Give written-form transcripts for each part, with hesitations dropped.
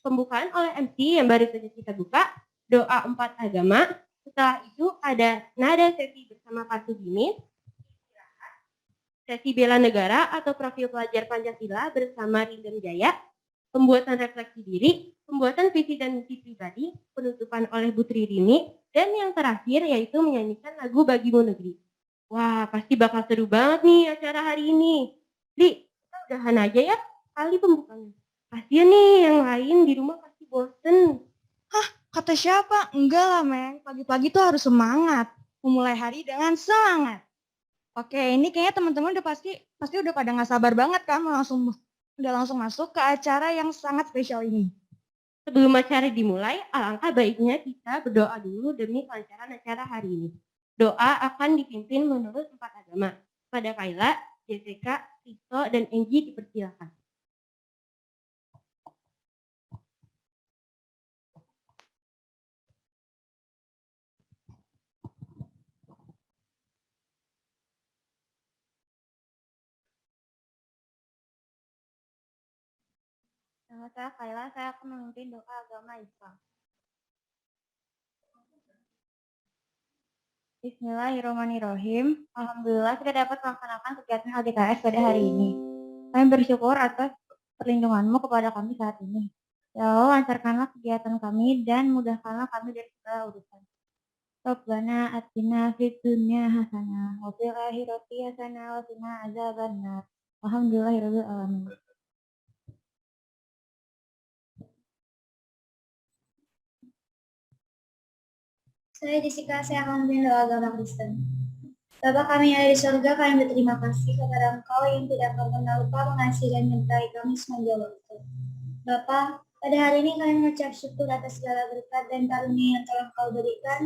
pembukaan oleh MC yang baru saja kita buka, doa 4 agama. Setelah itu ada nada sesi bersama Pak Sugimin, sesi bela negara atau profil pelajar Pancasila bersama Rindam Jaya, pembuatan refleksi diri, pembuatan visi dan misi pribadi, penutupan oleh Bu Tri Rini, dan yang terakhir yaitu menyanyikan lagu Bagimu Negeri. Wah, pasti bakal seru banget nih acara hari ini. Li, kita udahan aja ya kali pembukaannya. Kasian nih yang lain di rumah pasti bosen. Kata siapa? Enggak lah, Meng. Pagi-pagi tuh harus semangat. Memulai hari dengan semangat. Oke, ini kayaknya teman-teman udah pasti udah pada nggak sabar banget kan udah langsung masuk ke acara yang sangat spesial ini. Sebelum acara dimulai, alangkah baiknya kita berdoa dulu demi kelancaran acara hari ini. Doa akan dipimpin menurut 4 agama. Pada Kaila, Jessica, Risto, dan Enggi dipersilakan. Nama saya Kaila, saya akan memimpin doa agama Islam. Bismillahirrahmanirrahim. Alhamdulillah kita dapat melaksanakan kegiatan LDKS pada hari ini. Kami bersyukur atas perlindungan-Mu kepada kami saat ini. Ya Allah, lancarkanlah kegiatan kami dan mudahkanlah kami dari segala urusan. Rabbana atina fid dunya hasanah wa fil akhirati hasanah wa qina adzabannar. Alhamdulillahirabbil alamin. Saya Jessica, saya akan memimpin doa agama Kristen. Bapa kami yang ada di surga, kami berterima kasih kepada Engkau yang tidak pernah lupa mengasihi dan menyertai kami sepanjang waktu. Bapa, pada hari ini kami mengucap syukur atas segala berkat dan karunia yang telah Engkau berikan,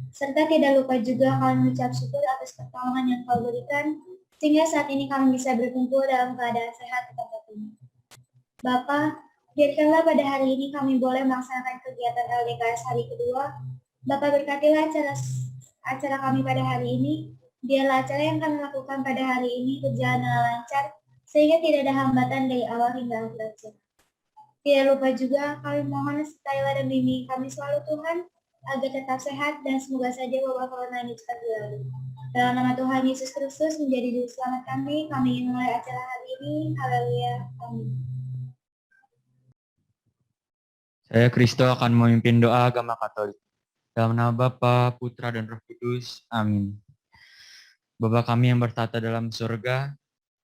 serta tidak lupa juga kami mengucap syukur atas pertolongan yang Engkau berikan, sehingga saat ini kami bisa berkumpul dalam keadaan sehat di tempat ini. Bapa, biarkanlah pada hari ini kami boleh melaksanakan kegiatan LDKS hari kedua. Bapak berkatilah acara kami pada hari ini. Biarlah acara yang kami lakukan pada hari ini berjalan dengan lancar, sehingga tidak ada hambatan dari awal hingga akhir acara. Tidak lupa juga kami mohon sertailah dan bimbing kami selalu Tuhan, agar tetap sehat dan semoga saja wabah corona ini cepat berlalu. Dalam nama Tuhan Yesus Kristus menjadi juru selamat kami ingin mulai acara hari ini. Haleluya. Amin. Saya Kristo akan memimpin doa agama Katolik. Dalam nama Bapa, Putra, dan Roh Kudus. Amin. Bapa kami yang bertata dalam surga,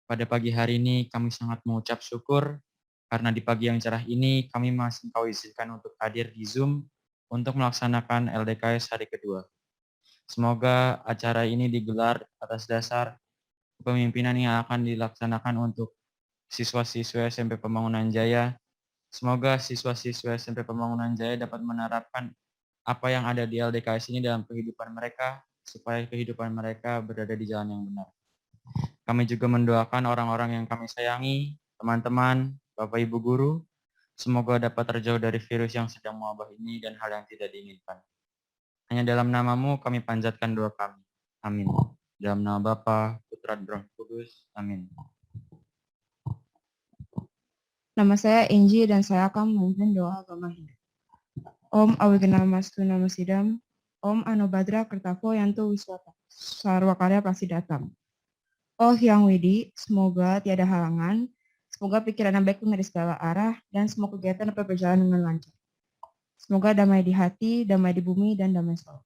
pada pagi hari ini kami sangat mengucap syukur karena di pagi yang cerah ini kami masih Engkau izinkan untuk hadir di Zoom untuk melaksanakan LDKS hari kedua. Semoga acara ini digelar atas dasar kepemimpinan yang akan dilaksanakan untuk siswa-siswa SMP Pembangunan Jaya. Semoga siswa-siswa SMP Pembangunan Jaya dapat menerapkan apa yang ada di LDKS ini dalam kehidupan mereka, supaya kehidupan mereka berada di jalan yang benar. Kami juga mendoakan orang-orang yang kami sayangi, teman-teman, Bapak Ibu Guru, semoga dapat terjauh dari virus yang sedang mewabah ini dan hal yang tidak diinginkan. Hanya dalam nama-Mu kami panjatkan doa kami. Amin. Dalam nama Bapa, Putra, dan Roh Kudus. Amin. Nama saya Enggi dan saya akan memimpin doa agama Hindu. Om Awignamastu Namasidam, Om Anobhadra Kertavo Yanto Wiswata, Sarwakarya Prasidatam. Oh Hyang Widi, semoga tiada halangan, semoga pikiran yang baik dari segala arah, dan semua kegiatan dapat berjalan dengan lancar. Semoga damai di hati, damai di bumi, dan damai selalu.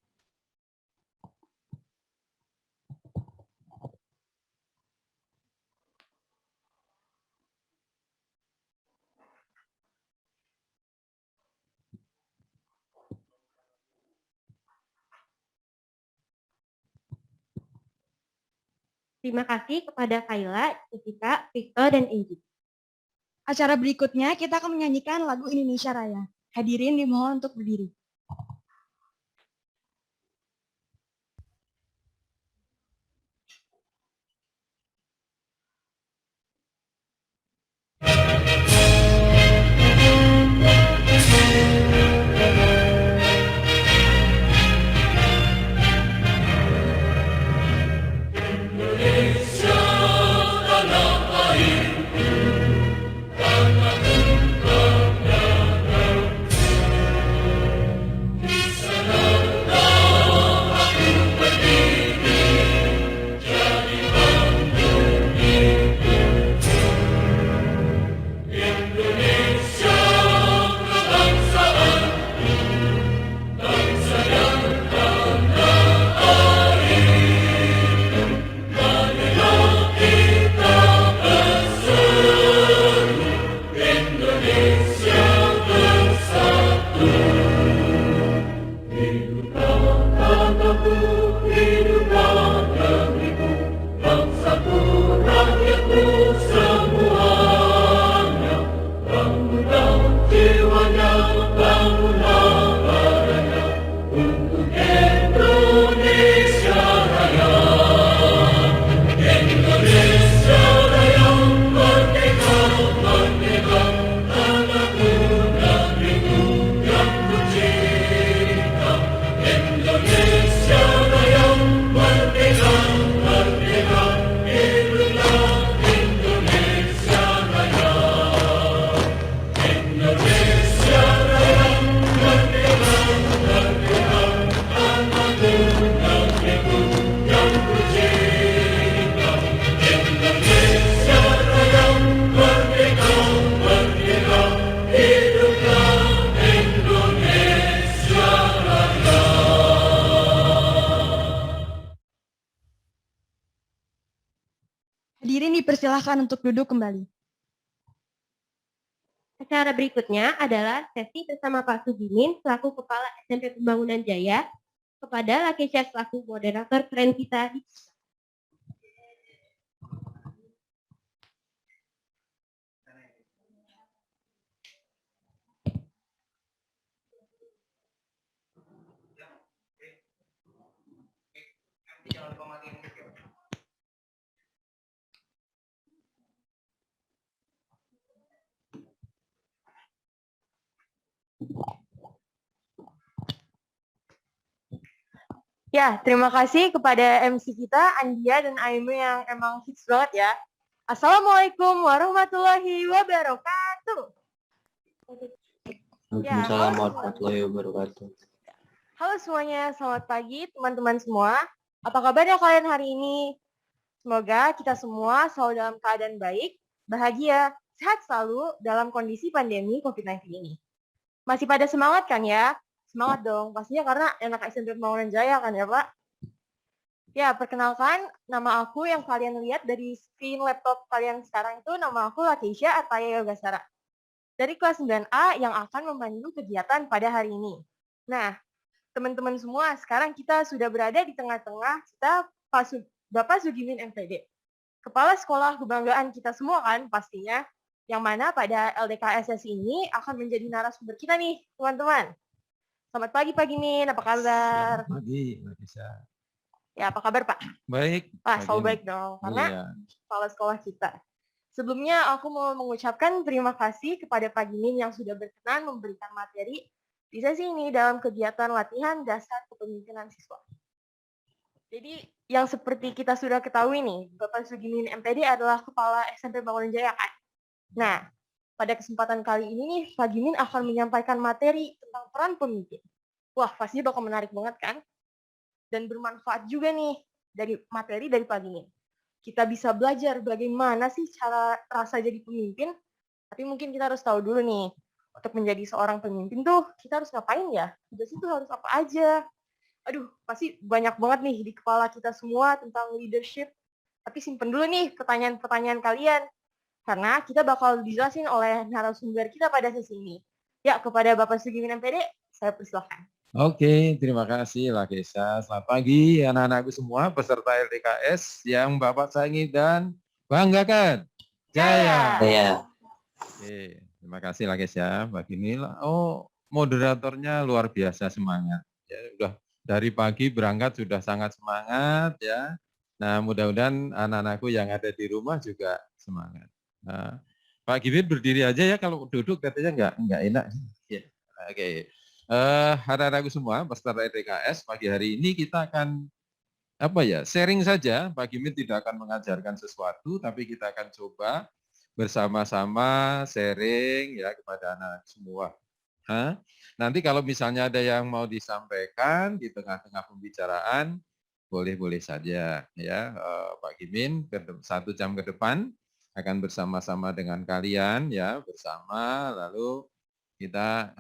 Terima kasih kepada Kaila, Jessica, Risto, dan Enggi. Acara berikutnya kita akan menyanyikan lagu Indonesia Raya. Hadirin dimohon untuk berdiri. Dipersilahkan untuk duduk kembali. Acara berikutnya adalah sesi bersama Pak Sugimin selaku Kepala SMP Pembangunan Jaya kepada Lakesha selaku moderator keren kita. Ya, terima kasih kepada MC kita, Andia dan Aimu yang emang hits banget ya. Assalamualaikum warahmatullahi wabarakatuh. Ya, Waalaikumsalam halo warahmatullahi wabarakatuh. Halo semuanya, selamat pagi teman-teman semua. Apa kabarnya kalian hari ini? Semoga kita semua selalu dalam keadaan baik, bahagia, sehat selalu dalam kondisi pandemi COVID-19 ini. Masih pada semangat kan ya? Semangat dong, pastinya karena anak SMP Pembangunan Jaya kan ya Pak? Ya, perkenalkan nama aku yang kalian lihat dari screen laptop kalian sekarang itu nama aku Lakesha Ataya Yogasara. Dari kelas 9A yang akan memandu kegiatan pada hari ini. Nah, teman-teman semua, sekarang kita sudah berada di tengah-tengah kita Bapak Sugimin MPD. Kepala sekolah kebanggaan kita semua kan pastinya, yang mana pada LDKSS ini akan menjadi narasumber kita nih, teman-teman. Selamat pagi Pak Gimin, apa kabar? Selamat pagi, Mbak Gisa. Ya, apa kabar Pak? Baik. Wah, selalu Gini. baik dong, karena Iya. kepala sekolah kita. Sebelumnya aku mau mengucapkan terima kasih kepada Pak Gimin yang sudah berkenan memberikan materi di sesi ini dalam kegiatan latihan dasar kepemimpinan siswa. Jadi yang seperti kita sudah ketahui nih, Bapak Sugimin MPD adalah Kepala SMP Bangunan Jaya kan? Nah, pada kesempatan kali ini nih, Pak Gimin akan menyampaikan materi tentang peran pemimpin. Wah, pastinya bakal menarik banget kan? Dan bermanfaat juga nih dari materi dari Pak Gimin. Kita bisa belajar bagaimana sih cara rasa jadi pemimpin, tapi mungkin kita harus tahu dulu nih, untuk menjadi seorang pemimpin tuh kita harus ngapain ya? Tugas itu harus apa aja? Aduh, pasti banyak banget nih di kepala kita semua tentang leadership. Tapi simpen dulu nih pertanyaan-pertanyaan kalian. Karena kita bakal dijelasin oleh narasumber kita pada sesi ini. Ya, kepada Bapak Sugimin MPD, saya persilahkan. Oke, terima kasih Lakesha. Selamat pagi anak-anakku semua peserta LDKS yang Bapak sayangi dan banggakan. Jaya. Saya Oke, terima kasih Lakesha. Begini, moderatornya luar biasa semangat. Ya, udah dari pagi berangkat sudah sangat semangat ya. Nah, mudah-mudahan anak-anakku yang ada di rumah juga semangat. Nah, Pak Gimin berdiri aja ya, kalau duduk katanya nggak enak. Ya. Oke. Anak-anakku semua peserta LDKS, pagi hari ini kita akan sharing saja. Pak Gimin tidak akan mengajarkan sesuatu, tapi kita akan coba bersama-sama sharing ya kepada anak semua. Nanti kalau misalnya ada yang mau disampaikan di tengah-tengah pembicaraan, boleh-boleh saja ya. Pak Gimin 1 jam ke depan akan bersama-sama dengan kalian ya, bersama lalu kita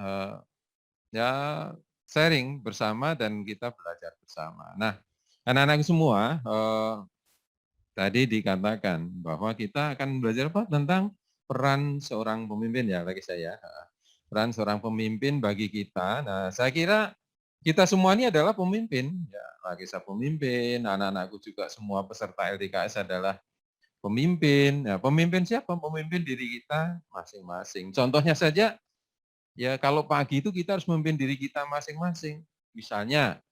sharing bersama dan kita belajar bersama. Nah, anak-anak semua tadi dikatakan bahwa kita akan belajar tentang peran seorang pemimpin ya, bagi saya. Peran seorang pemimpin bagi kita. Nah, saya kira kita semua ini adalah pemimpin. Ya, bagi saya pemimpin, anak-anakku juga semua peserta LDKS adalah pemimpin. Nah, pemimpin siapa? Pemimpin diri kita masing-masing. Contohnya saja, ya kalau pagi itu kita harus memimpin diri kita masing-masing. Misalnya,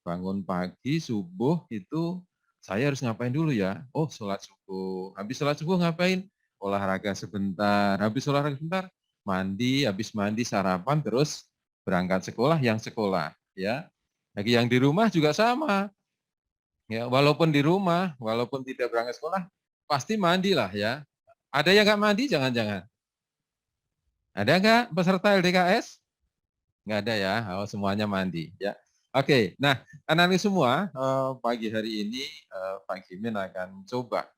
bangun pagi, subuh itu saya harus ngapain dulu ya? Oh, sholat subuh. Habis sholat subuh ngapain? Olahraga sebentar. Habis olahraga sebentar, mandi. Habis mandi, sarapan, terus berangkat sekolah yang sekolah. Ya, bagi yang di rumah juga sama. Ya, walaupun di rumah, walaupun tidak berangkat sekolah, pasti mandilah ya. Ada yang nggak mandi jangan-jangan? Ada nggak peserta LDKS? Nggak ada ya, semuanya mandi ya. Oke, nah anak-anak semua pagi hari ini Pak Gimin akan coba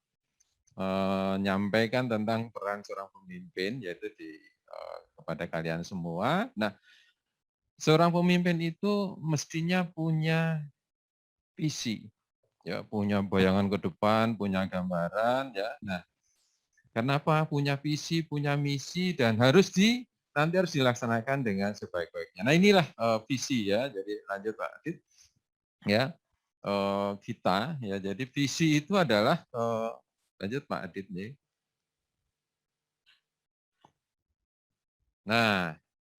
menyampaikan tentang peran seorang pemimpin yaitu kepada kalian semua. Nah, seorang pemimpin itu mestinya punya visi, ya punya bayangan ke depan, punya gambaran ya. Nah, Karena apa? Punya visi, punya misi, dan nanti harus dilaksanakan dengan sebaik-baiknya. Nah inilah visi ya. Jadi lanjut Pak Adit. Ya, kita ya. Jadi visi itu adalah lanjut Pak Adit nih. Nah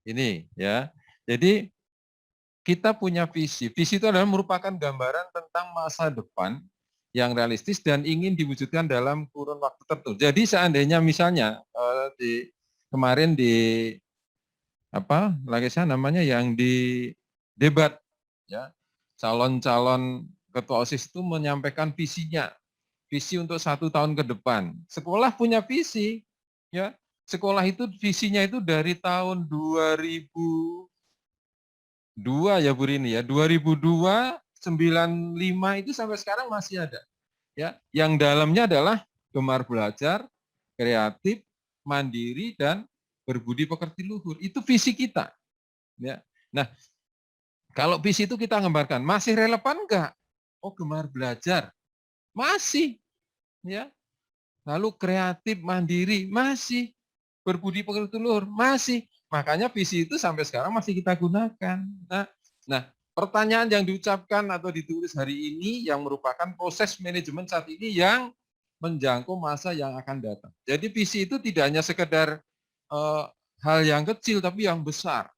ini ya. Jadi kita punya visi. Visi itu adalah merupakan gambaran tentang masa depan yang realistis dan ingin diwujudkan dalam kurun waktu tertentu. Jadi seandainya misalnya kemarin di lagi saya namanya yang di debat ya, calon-calon ketua OSIS itu menyampaikan visinya, visi untuk 1 tahun ke depan. Sekolah punya visi ya, sekolah itu visinya itu dari tahun 2002 ya Bu Rini ya, 2002 95 itu sampai sekarang masih ada ya, yang dalamnya adalah gemar belajar, kreatif, mandiri, dan berbudi pekerti luhur. Itu visi kita. Ya. Nah, kalau visi itu kita gambarkan, masih relevan enggak? Oh, gemar belajar. Masih. Ya. Lalu kreatif, mandiri, masih. Berbudi pekerti luhur, masih. Makanya visi itu sampai sekarang masih kita gunakan. Nah, pertanyaan yang diucapkan atau ditulis hari ini yang merupakan proses manajemen saat ini yang menjangkau masa yang akan datang. Jadi visi itu tidak hanya sekedar hal yang kecil tapi yang besar,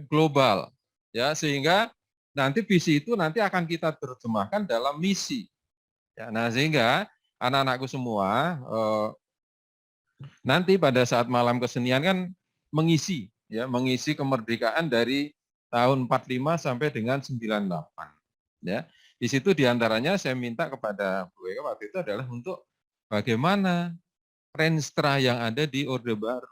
global, ya, sehingga nanti visi itu nanti akan kita terjemahkan dalam misi. Ya, nah sehingga anak-anakku semua nanti pada saat malam kesenian kan mengisi kemerdekaan dari tahun 45 sampai dengan 98. Ya, di situ diantaranya saya minta kepada Bu Eka waktu itu adalah untuk bagaimana renstra yang ada di Orde Baru.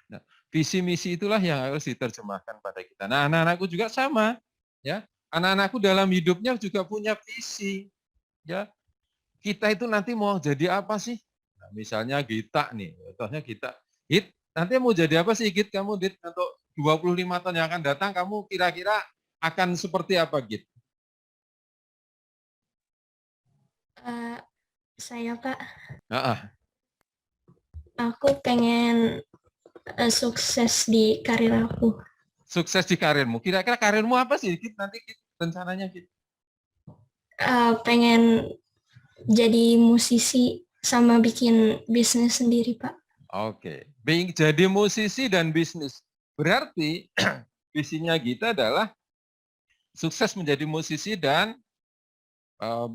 Nah, visi misi itulah yang harus diterjemahkan pada kita. Nah, anak-anakku juga sama, ya. Anak-anakku dalam hidupnya juga punya visi, ya. Kita itu nanti mau jadi apa sih? Nah, misalnya Gita nih, contohnya Gita. Git, nanti mau jadi apa sih Git kamu Git untuk 25 tahun yang akan datang kamu kira-kira akan seperti apa Git? Saya Pak, aku pengen sukses di karir aku. Sukses di karirmu. Kira-kira karirmu apa sih Git? Nanti Git, rencananya Git? Pengen jadi musisi sama bikin bisnis sendiri Pak. Oke, jadi musisi dan bisnis. Berarti visinya Gita adalah sukses menjadi musisi dan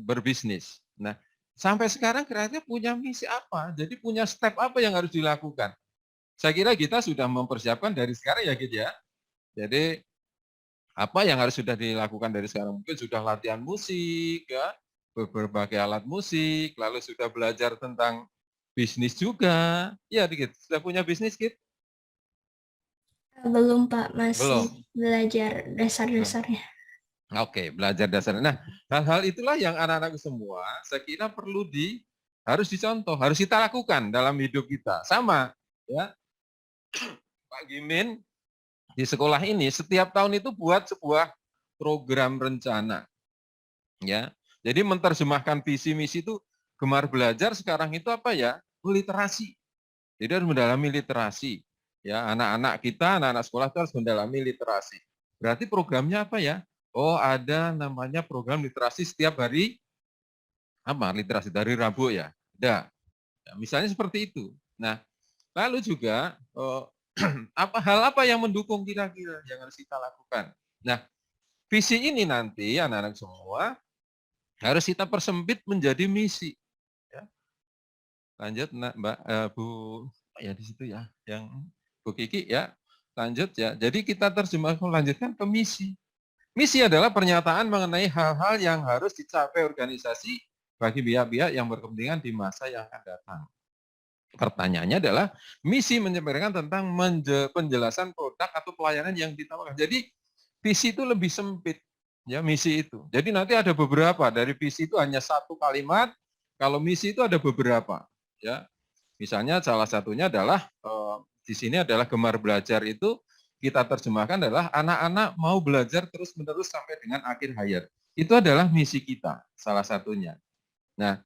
berbisnis. Nah, sampai sekarang kira-kira punya misi apa? Jadi punya step apa yang harus dilakukan? Saya kira kita sudah mempersiapkan dari sekarang ya Gita ya. Jadi apa yang harus sudah dilakukan dari sekarang? Mungkin sudah latihan musik ya, berbagai alat musik, lalu sudah belajar tentang bisnis juga. Ya, Git, sudah punya bisnis, Git? Belum Pak, masih Belum. belajar dasar-dasarnya. Oke, belajar dasar. Nah, hal-hal itulah yang anak-anak semua saya kira harus dicontoh, harus kita lakukan dalam hidup kita. Sama, ya. Pak Gimin di sekolah ini setiap tahun itu buat sebuah program rencana. Ya. Jadi menerjemahkan visi misi itu gemar belajar sekarang itu apa ya? Literasi. Jadi harus mendalami literasi. Ya, anak-anak kita, anak-anak sekolah itu harus mendalami literasi. Berarti programnya apa ya? Oh, ada namanya program literasi setiap hari. Apa? Literasi dari Rabu ya? Ada. Ya, misalnya seperti itu. Nah, lalu juga hal apa yang mendukung kira-kira yang harus kita lakukan? Nah, visi ini nanti anak-anak semua harus kita persempit menjadi misi. Ya. Lanjut, Mbak Bu ya di situ ya, yang Bu Kiki ya. Lanjut ya. Jadi kita lanjutkan ke misi. Misi adalah pernyataan mengenai hal-hal yang harus dicapai organisasi bagi pihak-pihak yang berkepentingan di masa yang akan datang. Pertanyaannya adalah misi menyampaikan tentang penjelasan produk atau pelayanan yang ditawarkan. Jadi visi itu lebih sempit, ya misi itu. Jadi nanti ada beberapa, dari visi itu hanya satu kalimat, kalau misi itu ada beberapa. Ya, misalnya salah satunya adalah di sini adalah gemar belajar itu kita terjemahkan adalah anak-anak mau belajar terus-menerus sampai dengan akhir hayat. Itu adalah misi kita, salah satunya. Nah,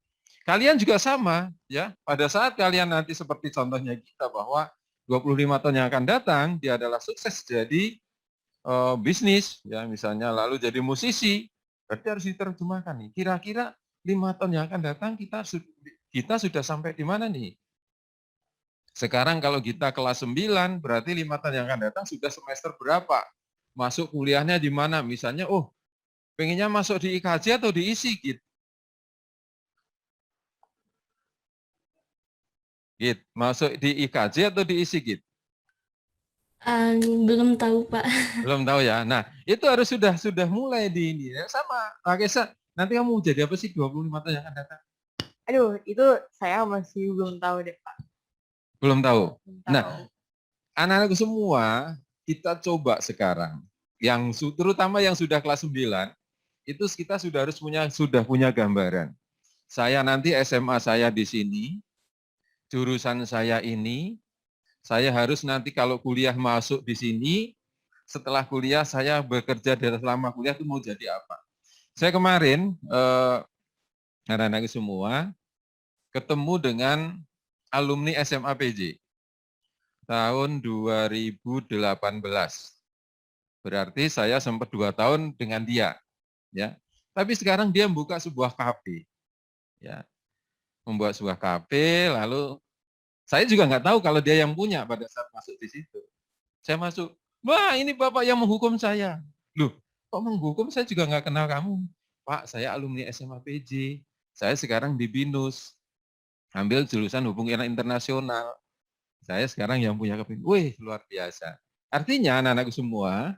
Kalian juga sama, ya. Pada saat kalian nanti seperti contohnya kita bahwa 25 tahun yang akan datang, dia adalah sukses jadi bisnis, ya misalnya, lalu jadi musisi, berarti harus diterjemahkan nih. Kira-kira 5 tahun yang akan datang kita sudah sampai di mana nih? Sekarang kalau kita kelas 9, berarti 5 tahun yang akan datang sudah semester berapa? Masuk kuliahnya di mana? Misalnya, pengennya masuk di IKJ atau di ISI gitu. Gitu. Masuk di IKJ atau di ISI gitu? Belum tahu, Pak. Belum tahu ya. Nah, itu harus sudah mulai di ini. Ya, sama, Pak Kesa, nanti kamu jadi apa sih 25 tahun yang akan datang? Aduh, itu saya masih belum tahu deh, Pak. Belum tahu. Belum tahu. Nah, anak-anakku semua, kita coba sekarang. Terutama yang sudah kelas 9, itu kita sudah punya gambaran. Saya nanti SMA saya di sini, jurusan saya ini, saya harus nanti kalau kuliah masuk di sini, setelah kuliah saya bekerja dari selama kuliah itu mau jadi apa. Saya kemarin, anak-anak semua, ketemu dengan alumni SMA PJ tahun 2018. Berarti saya sempat 2 tahun dengan dia. Ya. Tapi sekarang dia membuka sebuah kafe. Ya. Membuat sebuah kafe, lalu saya juga nggak tahu kalau dia yang punya pada saat masuk di situ. Saya masuk, wah ini Bapak yang menghukum saya. Loh, kok menghukum? Saya juga nggak kenal kamu. Pak, saya alumni SMA PJ. Saya sekarang di BINUS. Ambil jurusan hubungan internasional. Saya sekarang yang punya kafe. Wih, luar biasa. Artinya anak-anakku semua,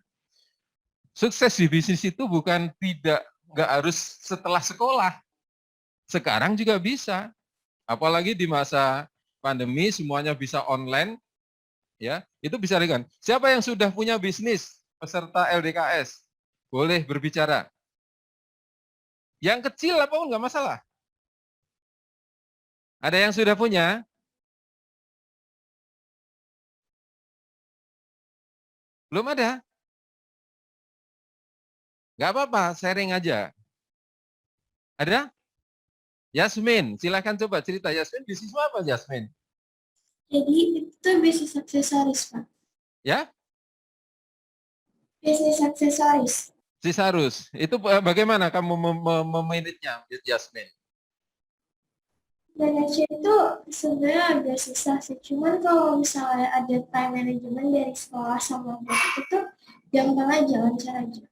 sukses di bisnis itu nggak harus setelah sekolah. Sekarang juga bisa. Apalagi di masa pandemi semuanya bisa online, ya itu bisa dengan. Siapa yang sudah punya bisnis peserta LDKS boleh berbicara. Yang kecil apapun nggak masalah. Ada yang sudah punya? Belum ada? Nggak apa-apa, sharing aja. Ada? Yasmin, silakan coba cerita. Yasmin, bisnis apa Yasmin? Jadi itu bisnis aksesoris, Pak. Ya? Bisnis aksesoris. Sisarus. Itu bagaimana kamu memanage-nya, Yasmin? Manajer itu sebenarnya agak susah sih. Cuman kalau misalnya ada time management dari sekolah sama bos itu gampang aja, lancar aja.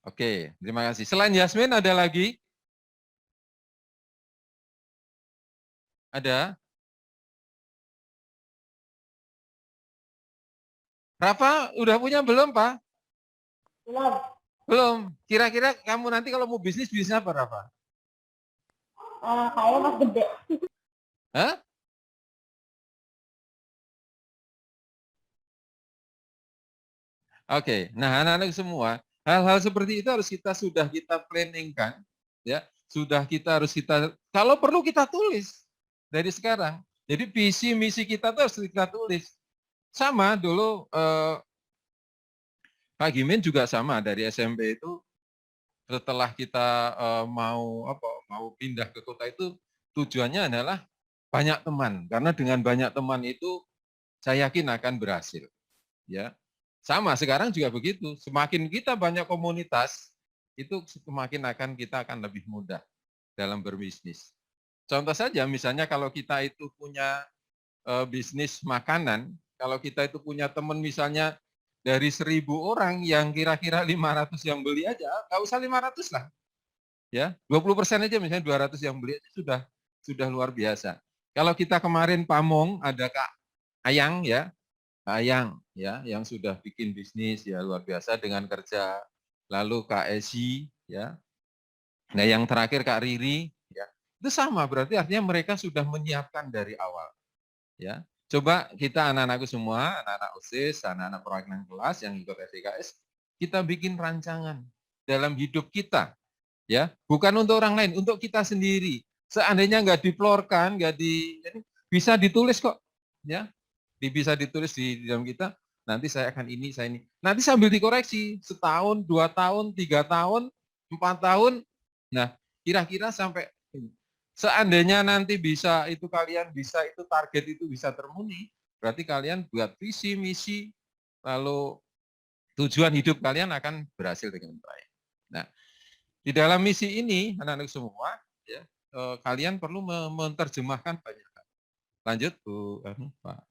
Oke, terima kasih. Selain Yasmin ada lagi? Ada? Rafa, udah punya belum, Pak? Belum. Belum. Kira-kira kamu nanti kalau mau bisnis apa, Rafa? Kayaknya mas gede. Hah? Oke, nah anak-anak semua, hal-hal seperti itu sudah kita planningkan, ya, kalau perlu kita tulis dari sekarang. Jadi visi misi kita harus kita tulis. Sama dulu Pak Gimin juga sama dari SMP itu, setelah kita mau pindah ke kota itu tujuannya adalah banyak teman, karena dengan banyak teman itu saya yakin akan berhasil, ya. Sama sekarang juga begitu. Semakin kita banyak komunitas, itu semakin kita akan lebih mudah dalam berbisnis. Contoh saja, misalnya kalau kita itu punya bisnis makanan, kalau kita itu punya teman misalnya dari 1.000 orang yang kira-kira 500 yang beli aja, nggak usah 500 lah. Ya, 20% aja misalnya 200 yang beli aja sudah luar biasa. Kalau kita kemarin Pamong ada Kak Ayang ya, Ayang ya yang sudah bikin bisnis ya luar biasa dengan kerja. Lalu Kak Esi ya. Nah, yang terakhir Kak Riri ya. Itu sama berarti artinya mereka sudah menyiapkan dari awal. Ya. Coba kita anak-anakku semua, anak-anak OSIS, anak-anak perwakilan kelas yang ikut LDKS, kita bikin rancangan dalam hidup kita. Ya, bukan untuk orang lain, untuk kita sendiri. Seandainya nggak diplorkan, bisa ditulis kok. Ya, bisa ditulis di dalam kita, nanti saya akan ini, saya ini. Nanti sambil dikoreksi, 1 tahun, 2 tahun, 3 tahun, 4 tahun. Nah, Kira-kira sampai seandainya nanti bisa itu kalian bisa itu target itu bisa terpenuhi, berarti kalian buat visi, misi, lalu tujuan hidup kalian akan berhasil dengan baik. Nah, di dalam misi ini anak-anak semua, ya, kalian perlu menerjemahkan banyak hal. Lanjut Bu Pak.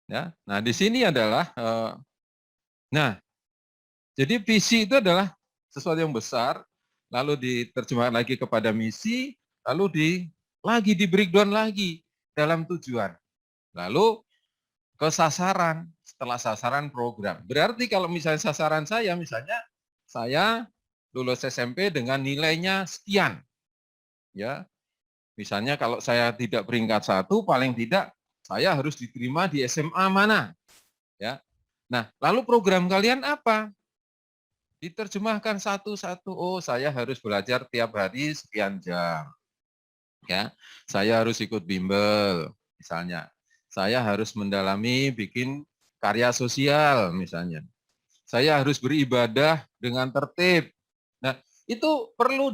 Ya, nah di sini adalah, nah jadi visi itu adalah sesuatu yang besar, lalu diterjemahkan lagi kepada misi, lalu lagi di breakdown lagi dalam tujuan. Lalu ke sasaran, setelah sasaran program. Berarti kalau misalnya sasaran saya, misalnya saya lulus SMP dengan nilainya sekian. Ya, misalnya kalau saya tidak peringkat 1, paling tidak saya harus diterima di SMA mana. Ya. Nah, lalu program kalian apa? Diterjemahkan satu-satu. Oh, saya harus belajar tiap hari sekian jam. Ya, saya harus ikut bimbel misalnya. Saya harus mendalami bikin karya sosial misalnya. Saya harus beribadah dengan tertib. Nah, itu perlu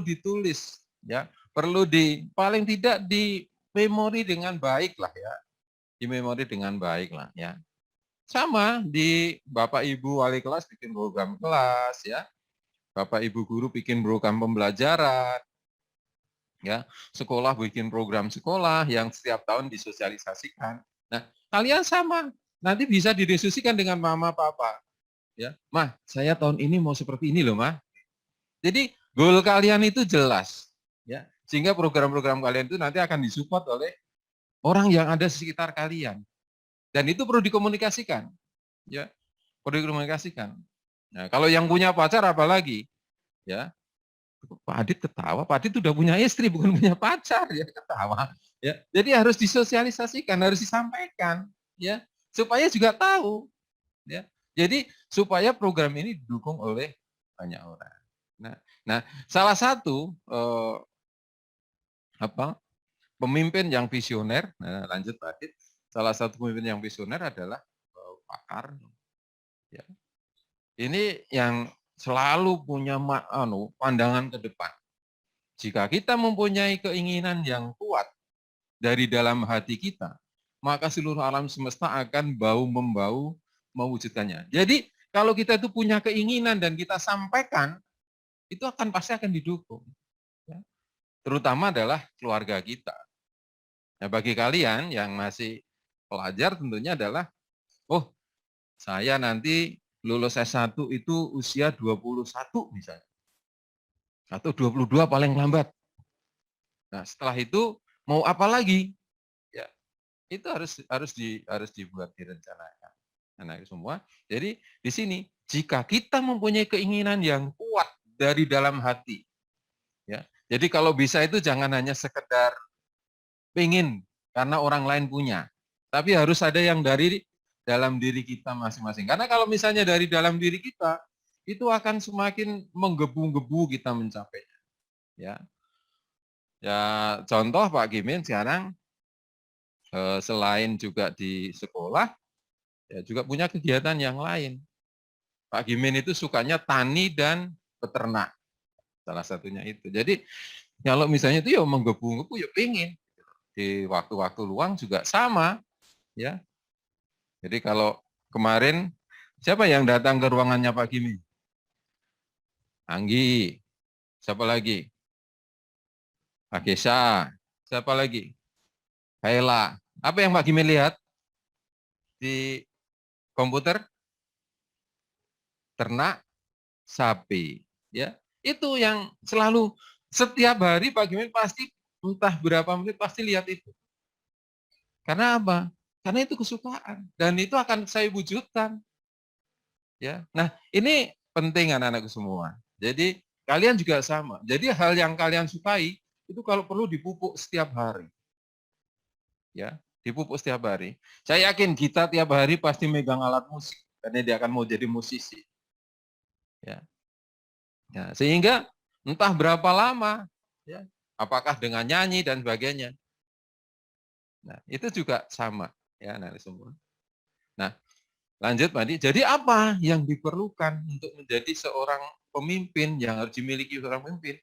ditulis ya, perlu paling tidak di memori dengan baik lah ya. Di memori dengan baik lah ya. Sama di Bapak Ibu wali kelas bikin program kelas ya. Bapak Ibu guru bikin program pembelajaran. Ya, sekolah bikin program sekolah yang setiap tahun disosialisasikan. Nah, kalian sama. Nanti bisa didiskusikan dengan mama papa. Ya, Mah, saya tahun ini mau seperti ini loh, Mah. Jadi, goal kalian itu jelas. Ya, sehingga program-program kalian itu nanti akan disupport oleh orang yang ada di sekitar kalian. Dan itu perlu dikomunikasikan. Ya, perlu dikomunikasikan. Nah, kalau yang punya pacar apalagi? Ya, Pak Adit ketawa, Pak Adit udah punya istri, bukan punya pacar, ya ketawa. Ya, jadi harus disosialisasikan, harus disampaikan, ya, supaya juga tahu, ya. Jadi supaya program ini didukung oleh banyak orang. Nah, salah satu pemimpin yang visioner, nah, lanjut Pak Adit, salah satu pemimpin yang visioner adalah Pak Karno. Ya. Ini yang selalu punya pandangan ke depan. Jika kita mempunyai keinginan yang kuat dari dalam hati kita, maka seluruh alam semesta akan bau-membau mewujudkannya. Jadi kalau kita itu punya keinginan dan kita sampaikan, itu pasti akan didukung. Ya. Terutama adalah keluarga kita. Nah, bagi kalian yang masih pelajar tentunya adalah, oh saya nanti lulus S1 itu usia 21 misalnya. Atau 22 paling lambat. Nah, setelah itu mau apa lagi? Ya, itu harus dibuat direncanakan. Nah, semua. Jadi di sini jika kita mempunyai keinginan yang kuat dari dalam hati, ya. Jadi kalau bisa itu jangan hanya sekedar pengen karena orang lain punya, tapi harus ada yang dari dalam diri kita masing-masing. Karena kalau misalnya dari dalam diri kita, itu akan semakin menggebu-gebu kita mencapainya. Ya, contoh Pak Gimin sekarang selain juga di sekolah, ya juga punya kegiatan yang lain. Pak Gimin itu sukanya tani dan peternak, salah satunya itu. Jadi kalau misalnya itu ya menggebu-gebu ya pengen. Di waktu-waktu luang juga sama, ya. Jadi kalau kemarin siapa yang datang ke ruangannya Pak Gimin? Anggi, siapa lagi? Agesa, siapa lagi? Kaila. Apa yang Pak Gimin lihat di komputer? Ternak sapi. Ya, itu yang selalu setiap hari Pak Gimin pasti entah berapa menit pasti lihat itu. Karena apa? Karena itu kesukaan dan itu akan saya wujudkan. Ya, nah ini penting anak-anakku semua. Jadi kalian juga sama. Jadi hal yang kalian sukai itu kalau perlu dipupuk setiap hari. Ya, dipupuk setiap hari. Saya yakin kita tiap hari pasti megang alat musik karena dia akan mau jadi musisi. Ya. Ya, sehingga entah berapa lama, ya, apakah dengan nyanyi dan sebagainya. Nah, itu juga sama, ya, anak semua. Nah, lanjut Pak Andi. Jadi apa yang diperlukan untuk menjadi seorang pemimpin yang harus dimiliki seorang pemimpin?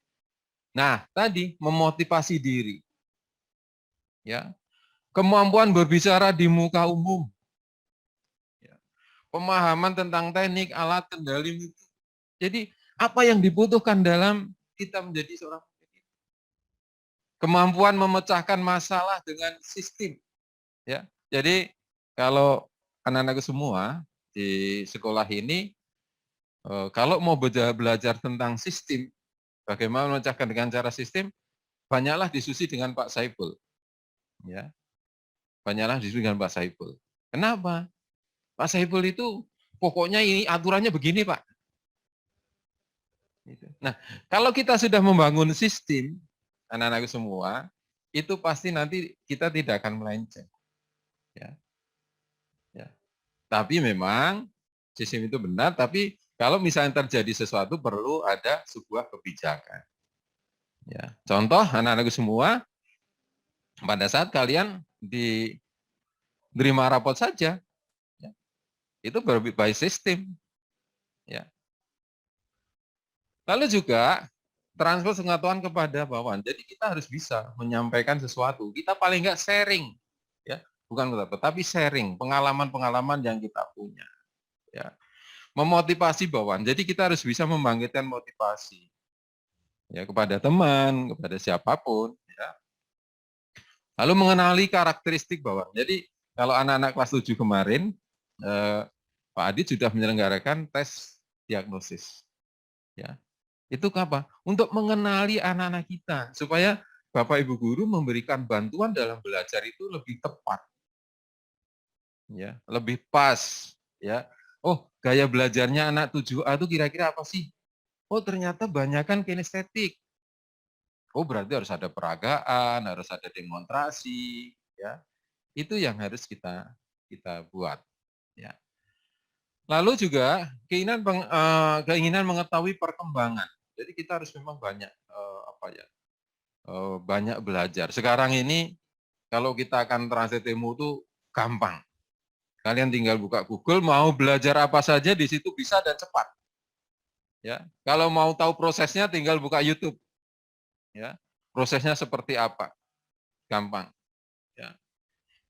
Nah, tadi memotivasi diri. Ya. Kemampuan berbicara di muka umum. Ya. Pemahaman tentang teknik, alat, kendali mutu. Jadi, apa yang dibutuhkan dalam kita menjadi seorang pemimpin? Kemampuan memecahkan masalah dengan sistem. Ya. Jadi, kalau anak-anakku semua di sekolah ini, kalau mau belajar tentang sistem, bagaimana memecahkan dengan cara sistem, banyaklah diskusi dengan Pak Saiful. Ya, banyaklah diskusi dengan Pak Saiful. Kenapa? Pak Saiful itu pokoknya ini aturannya begini, Pak. Nah, kalau kita sudah membangun sistem, anak-anakku semua, itu pasti nanti kita tidak akan melenceng. Ya. Ya. Tapi memang sistem itu benar, tapi kalau misalnya terjadi sesuatu perlu ada sebuah kebijakan. Ya. Contoh anak-anakku semua, pada saat kalian diterima rapot saja, ya, itu by sistem. Ya. Lalu juga transfer pengetahuan kepada bawahan. Jadi kita harus bisa menyampaikan sesuatu. Kita paling enggak sharing, ya, bukan tapi sharing pengalaman-pengalaman yang kita punya. Ya. Memotivasi bawahan. Jadi kita harus bisa membangkitkan motivasi, ya, kepada teman, kepada siapapun. Ya. Lalu mengenali karakteristik bawahan. Jadi kalau anak-anak kelas 7 kemarin, Pak Adit sudah menyelenggarakan tes diagnosis. Ya. Itu apa? Untuk mengenali anak-anak kita, supaya Bapak Ibu Guru memberikan bantuan dalam belajar itu lebih tepat. Ya, lebih pas. Ya. Oh, gaya belajarnya anak 7A itu kira-kira apa sih? Oh, ternyata banyakkan kinestetik. Oh, berarti harus ada peragaan, harus ada demonstrasi, ya. Itu yang harus kita buat, ya. Lalu juga keinginan mengetahui perkembangan. Jadi kita harus memang banyak banyak belajar. Sekarang ini kalau kita akan translate ilmu itu gampang. Kalian tinggal buka Google, mau belajar apa saja di situ bisa dan cepat. Ya, kalau mau tahu prosesnya tinggal buka YouTube. Ya, prosesnya seperti apa? Gampang. Ya.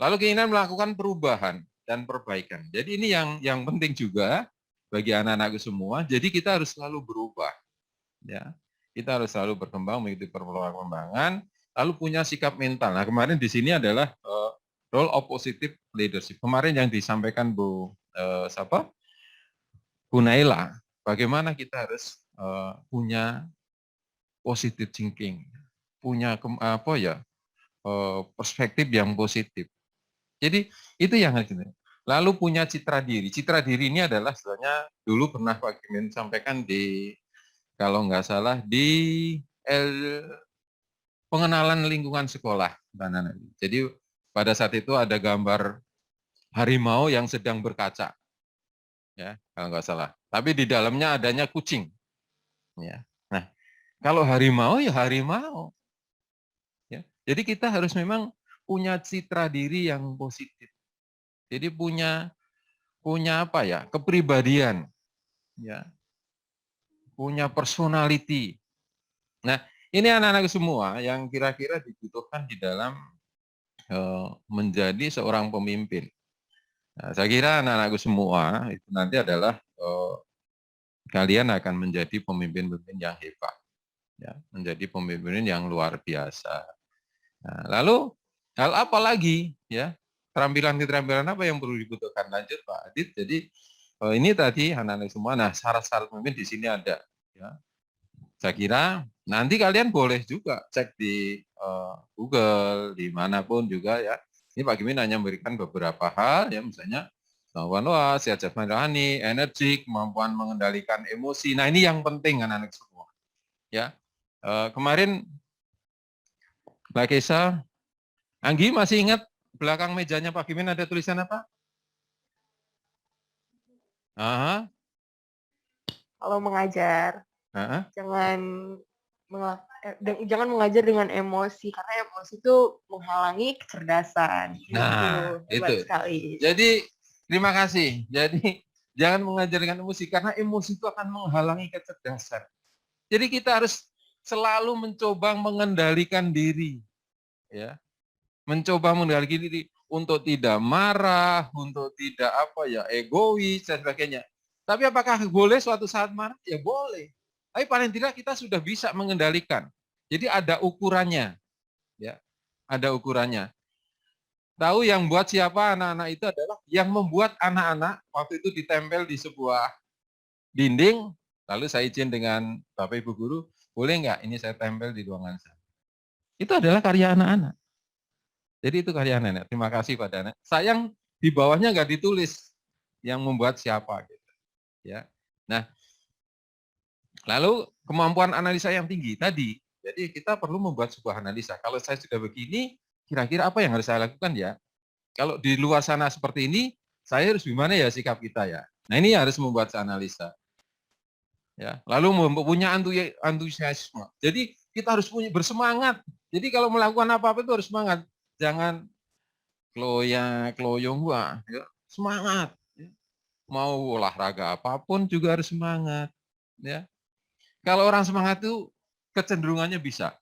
Lalu keinginan melakukan perubahan dan perbaikan. Jadi ini yang penting juga bagi anak-anakku semua. Jadi kita harus selalu berubah. Ya, kita harus selalu berkembang mengikuti perkembangan. Lalu punya sikap mental. Nah, kemarin di sini adalah role of positive leadership. Kemarin yang disampaikan Bu Naila, bagaimana kita harus punya positive thinking, punya perspektif yang positif. Jadi itu yang harus kita. Lalu punya citra diri. Citra diri ini adalah sebenarnya dulu pernah Pak Gimin sampaikan di, kalau nggak salah, di pengenalan lingkungan sekolah. Jadi pada saat itu ada gambar harimau yang sedang berkaca, ya, kalau nggak salah. Tapi di dalamnya adanya kucing. Ya. Nah, kalau harimau ya harimau. Ya. Jadi kita harus memang punya citra diri yang positif. Jadi punya apa ya, kepribadian, ya, punya personality. Nah, ini anak-anak semua yang kira-kira dibutuhkan di dalam menjadi seorang pemimpin. Nah, saya kira anak-anakku semua itu nanti adalah kalian akan menjadi pemimpin-pemimpin yang hebat, ya, menjadi pemimpin yang luar biasa. Nah, lalu hal apa lagi, ya, keterampilan apa yang perlu dibutuhkan? Lanjut Pak Adit. Jadi ini tadi anak-anak semua. Nah, syarat-syarat pemimpin di sini ada. Ya. Saya kira nanti kalian boleh juga cek di Google, dimanapun juga, ya. Ini Pak Gimin hanya memberikan beberapa hal, ya, misalnya kemampuan luas, sehat jasmani rohani, energi, kemampuan mengendalikan emosi. Nah, ini yang penting anak-anak semua. Ya, kemarin Mbak Kesa, Anggi masih ingat belakang mejanya Pak Gimin ada tulisan apa? Aha. Kalau mengajar, Aha. jangan mengajar dengan emosi, karena emosi itu menghalangi kecerdasan. Nah, itu. Sekali. Jadi terima kasih. Jadi jangan mengajar dengan emosi, karena emosi itu akan menghalangi kecerdasan. Jadi kita harus selalu mencoba mengendalikan diri, ya, mencoba mengendalikan diri untuk tidak marah, untuk tidak egois dan sebagainya. Tapi apakah boleh suatu saat marah? Ya boleh. Tapi paling tidak kita sudah bisa mengendalikan. Jadi ada ukurannya, ya, ada ukurannya. Tahu yang buat siapa anak-anak itu adalah yang membuat anak-anak waktu itu ditempel di sebuah dinding, lalu saya izin dengan Bapak Ibu Guru, boleh nggak ini saya tempel di ruangan saya. Itu adalah karya anak-anak. Jadi itu karya anak-anak. Terima kasih pada anak. Sayang di bawahnya nggak ditulis yang membuat siapa. Gitu. Ya. Nah, lalu kemampuan analisa yang tinggi tadi. Jadi kita perlu membuat sebuah analisa. Kalau saya sudah begini, kira-kira apa yang harus saya lakukan ya? Kalau di luar sana seperti ini, saya harus gimana ya sikap kita ya? Nah ini harus membuat analisa. Ya, lalu punya antusiasme. Jadi kita harus punya bersemangat. Jadi kalau melakukan apa-apa itu harus semangat. Jangan kloyong ya, semangat. Ya. Mau olahraga apapun juga harus semangat. Ya. Kalau orang semangat itu kecenderungannya bisa.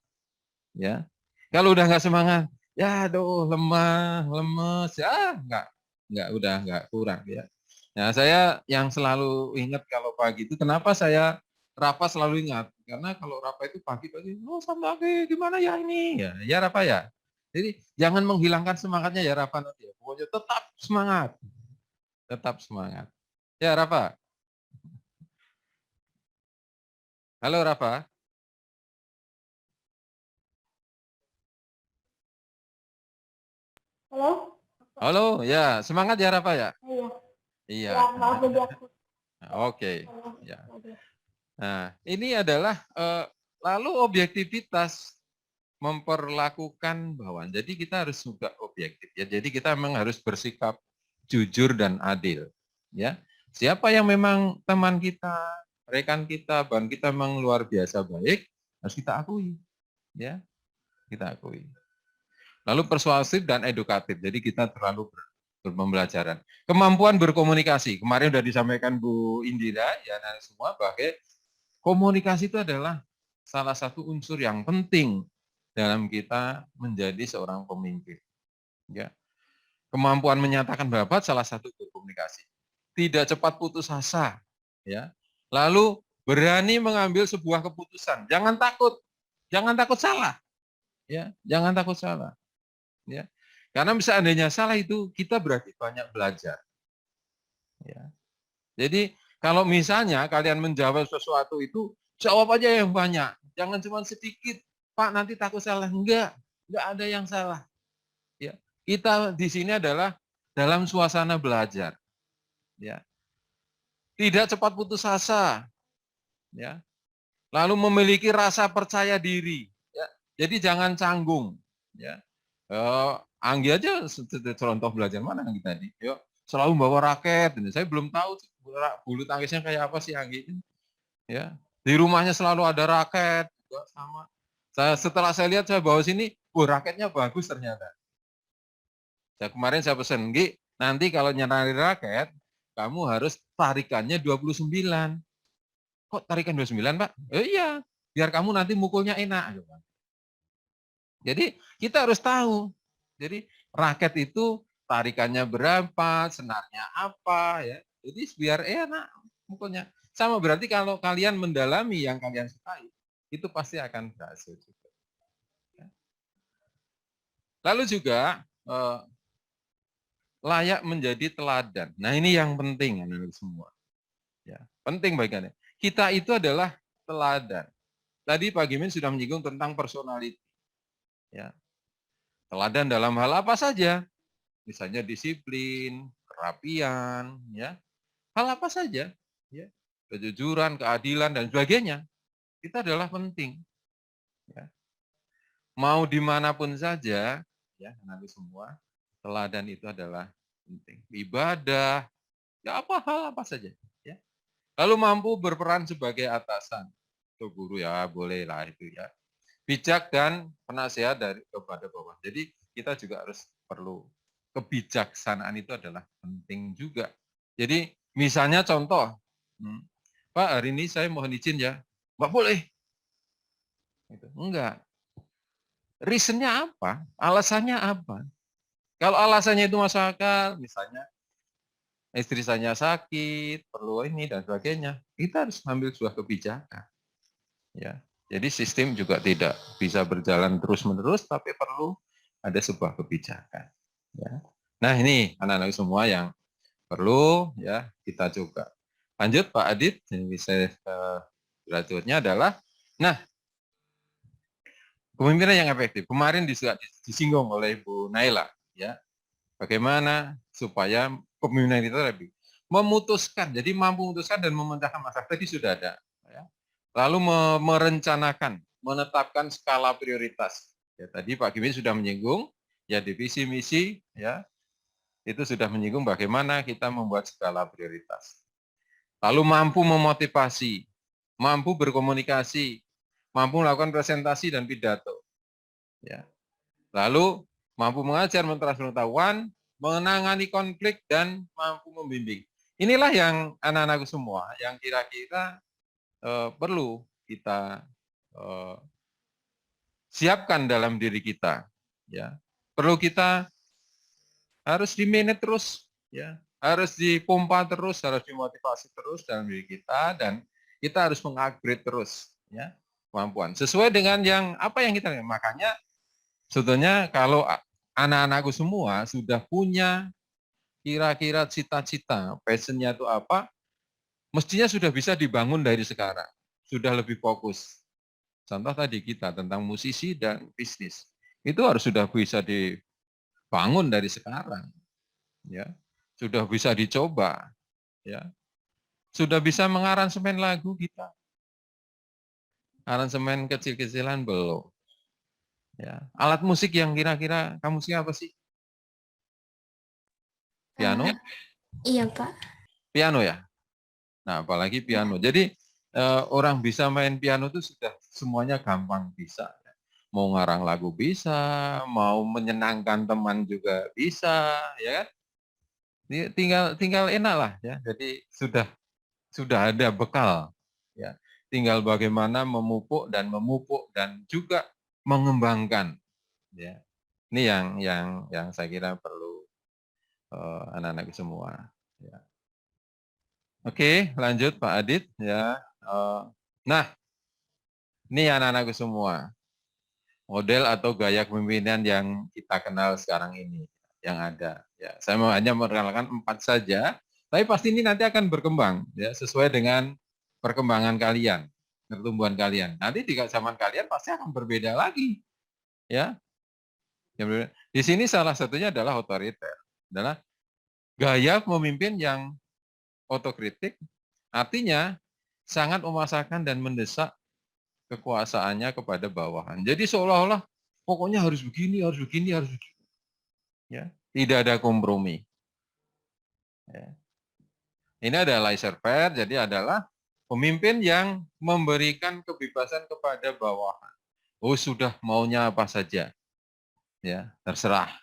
Ya. Kalau udah nggak semangat, ya aduh lemah, lemes, ya nggak kurang ya. Nah, saya yang selalu ingat kalau pagi itu, kenapa saya Rafa selalu ingat? Karena kalau Rafa itu pagi-pagi, sama pagi gimana ya ini? Ya Rafa ya. Jadi jangan menghilangkan semangatnya ya Rafa nanti. Ya. Pokoknya tetap semangat. Tetap semangat. Ya Rafa. Halo Rafa. Halo? Halo, ya semangat ya Rafa ya. Iya. Iya. Ya, maaf jadi aku. Oke. Ya. Nah, ini adalah lalu objektivitas memperlakukan bawaan. Jadi kita harus juga objektif ya. Jadi kita memang harus bersikap jujur dan adil. Ya, siapa yang memang teman kita, rekan kita, bahkan kita memang luar biasa baik, harus kita akui. Ya, kita akui. Lalu persuasif dan edukatif. Jadi kita terlalu berpembelajaran. Kemampuan berkomunikasi. Kemarin sudah disampaikan Bu Indira ya semua bahwa komunikasi itu adalah salah satu unsur yang penting dalam kita menjadi seorang pemimpin. Ya. Kemampuan menyatakan pendapat salah satu berkomunikasi. Tidak cepat putus asa, ya. Lalu berani mengambil sebuah keputusan. Jangan takut salah, ya. Jangan takut salah, ya. Karena bisa seandainya salah itu kita berarti banyak belajar, ya. Jadi kalau misalnya kalian menjawab sesuatu itu jawab aja yang banyak, jangan cuma sedikit. Pak nanti takut salah, enggak ada yang salah. Ya, kita di sini adalah dalam suasana belajar. Ya, tidak cepat putus asa. Ya, lalu memiliki rasa percaya diri. Ya, jadi jangan canggung. Ya, Anggi aja contoh belajar mana Anggi tadi? Yuk, selalu bawa raket. Saya belum tahu bulu tangkisnya kayak apa sih Anggi. Ya, di rumahnya selalu ada raket juga sama. Setelah saya lihat saya bawa sini, raketnya bagus ternyata. Kemarin saya pesan, Gi, nanti kalau nyari raket, kamu harus tarikannya 29. Kok tarikan 29, Pak? Iya, biar kamu nanti mukulnya enak. Jadi kita harus tahu. Jadi raket itu tarikannya berapa, senarnya apa, ya. Jadi biar enak mukulnya. Sama berarti kalau kalian mendalami yang kalian sukai, itu pasti akan berhasil juga. Lalu juga layak menjadi teladan. Nah ini yang penting anak-anak semua. Ya, penting bagiannya. Kita itu adalah teladan. Tadi Pak Gimin sudah menyinggung tentang personality. Ya. Teladan dalam hal apa saja? Misalnya disiplin, kerapian, ya. Hal apa saja, ya. Kejujuran, keadilan dan sebagainya. Itu adalah penting. Ya. Mau dimanapun saja, ya nanti semua teladan itu adalah penting. Ibadah, ya hal apa saja. Ya. Lalu mampu berperan sebagai atasan. Itu guru ya bolehlah itu ya. Bijak dan penasehat kepada bawah. Jadi kita juga harus perlu kebijaksanaan itu adalah penting juga. Jadi misalnya contoh, Pak hari ini saya mohon izin ya, Mbak boleh. Gitu. Enggak. Reasonnya apa? Alasannya apa? Kalau alasannya itu masuk akal, misalnya istri saya sakit, perlu ini dan sebagainya, kita harus ambil sebuah kebijakan. Ya, jadi sistem juga tidak bisa berjalan terus-menerus, tapi perlu ada sebuah kebijakan. Ya. Nah ini anak-anak semua yang perlu ya kita coba. Lanjut Pak Adit, ini saya graduate-nya adalah, nah kepemimpinan yang efektif. Kemarin disinggung oleh Bu Naila, ya bagaimana supaya kepemimpinan itu lebih memutuskan, jadi mampu memutuskan dan memecahkan masalah tadi sudah ada. Ya. Lalu merencanakan, menetapkan skala prioritas. Ya, tadi Pak Gimi sudah menyinggung, ya divisi misi, ya itu sudah menyinggung bagaimana kita membuat skala prioritas. Lalu mampu memotivasi, mampu berkomunikasi, mampu melakukan presentasi dan pidato. Ya. Lalu mampu mengajar, mentransfer pengetahuan, menangani konflik, dan mampu membimbing. Inilah yang anak-anakku semua yang kira-kira perlu kita siapkan dalam diri kita. Ya. Perlu kita harus di-manage terus, ya. Harus dipompa terus, harus dimotivasi terus dalam diri kita, dan kita harus mengupgrade terus, ya, kemampuan. Sesuai dengan yang apa yang kita lihat. Makanya sebetulnya kalau anak-anakku semua sudah punya kira-kira cita-cita, passion-nya itu apa, mestinya sudah bisa dibangun dari sekarang. Sudah lebih fokus. Contoh tadi kita tentang musisi dan bisnis. Itu harus sudah bisa dibangun dari sekarang. Ya. Sudah bisa dicoba. Ya. Sudah bisa mengaransemen lagu kita. Aransemen kecil-kecilan belum. Ya. Alat musik yang kira-kira kamu suka apa sih? Piano? Iya, Pak. Piano ya? Nah, apalagi piano. Jadi orang bisa main piano itu sudah semuanya gampang bisa. Mau ngarang lagu bisa, mau menyenangkan teman juga bisa, ya kan? Tinggal enak lah ya. Jadi sudah ada bekal. Ya. Tinggal bagaimana memupuk dan juga mengembangkan. Ya. Ini yang saya kira perlu anak-anak semua. Ya. Oke, lanjut Pak Adit ya. Nah, ini anak-anakku semua. Model atau gaya kepemimpinan yang kita kenal sekarang ini yang ada. Ya, saya mau hanya memperkenalkan 4 saja, tapi pasti ini nanti akan berkembang ya sesuai dengan perkembangan kalian, pertumbuhan kalian. Nanti di zaman kalian pasti akan berbeda lagi. Ya. Di sini salah satunya adalah otoriter. Adalah gaya pemimpin yang otokritik, artinya sangat memaksakan dan mendesak kekuasaannya kepada bawahan. Jadi seolah-olah pokoknya harus begini, harus begini, harus begini. Ya, tidak ada kompromi. Ya. Ini adalah laissez-faire, jadi adalah pemimpin yang memberikan kebebasan kepada bawahan. Oh sudah maunya apa saja, ya terserah.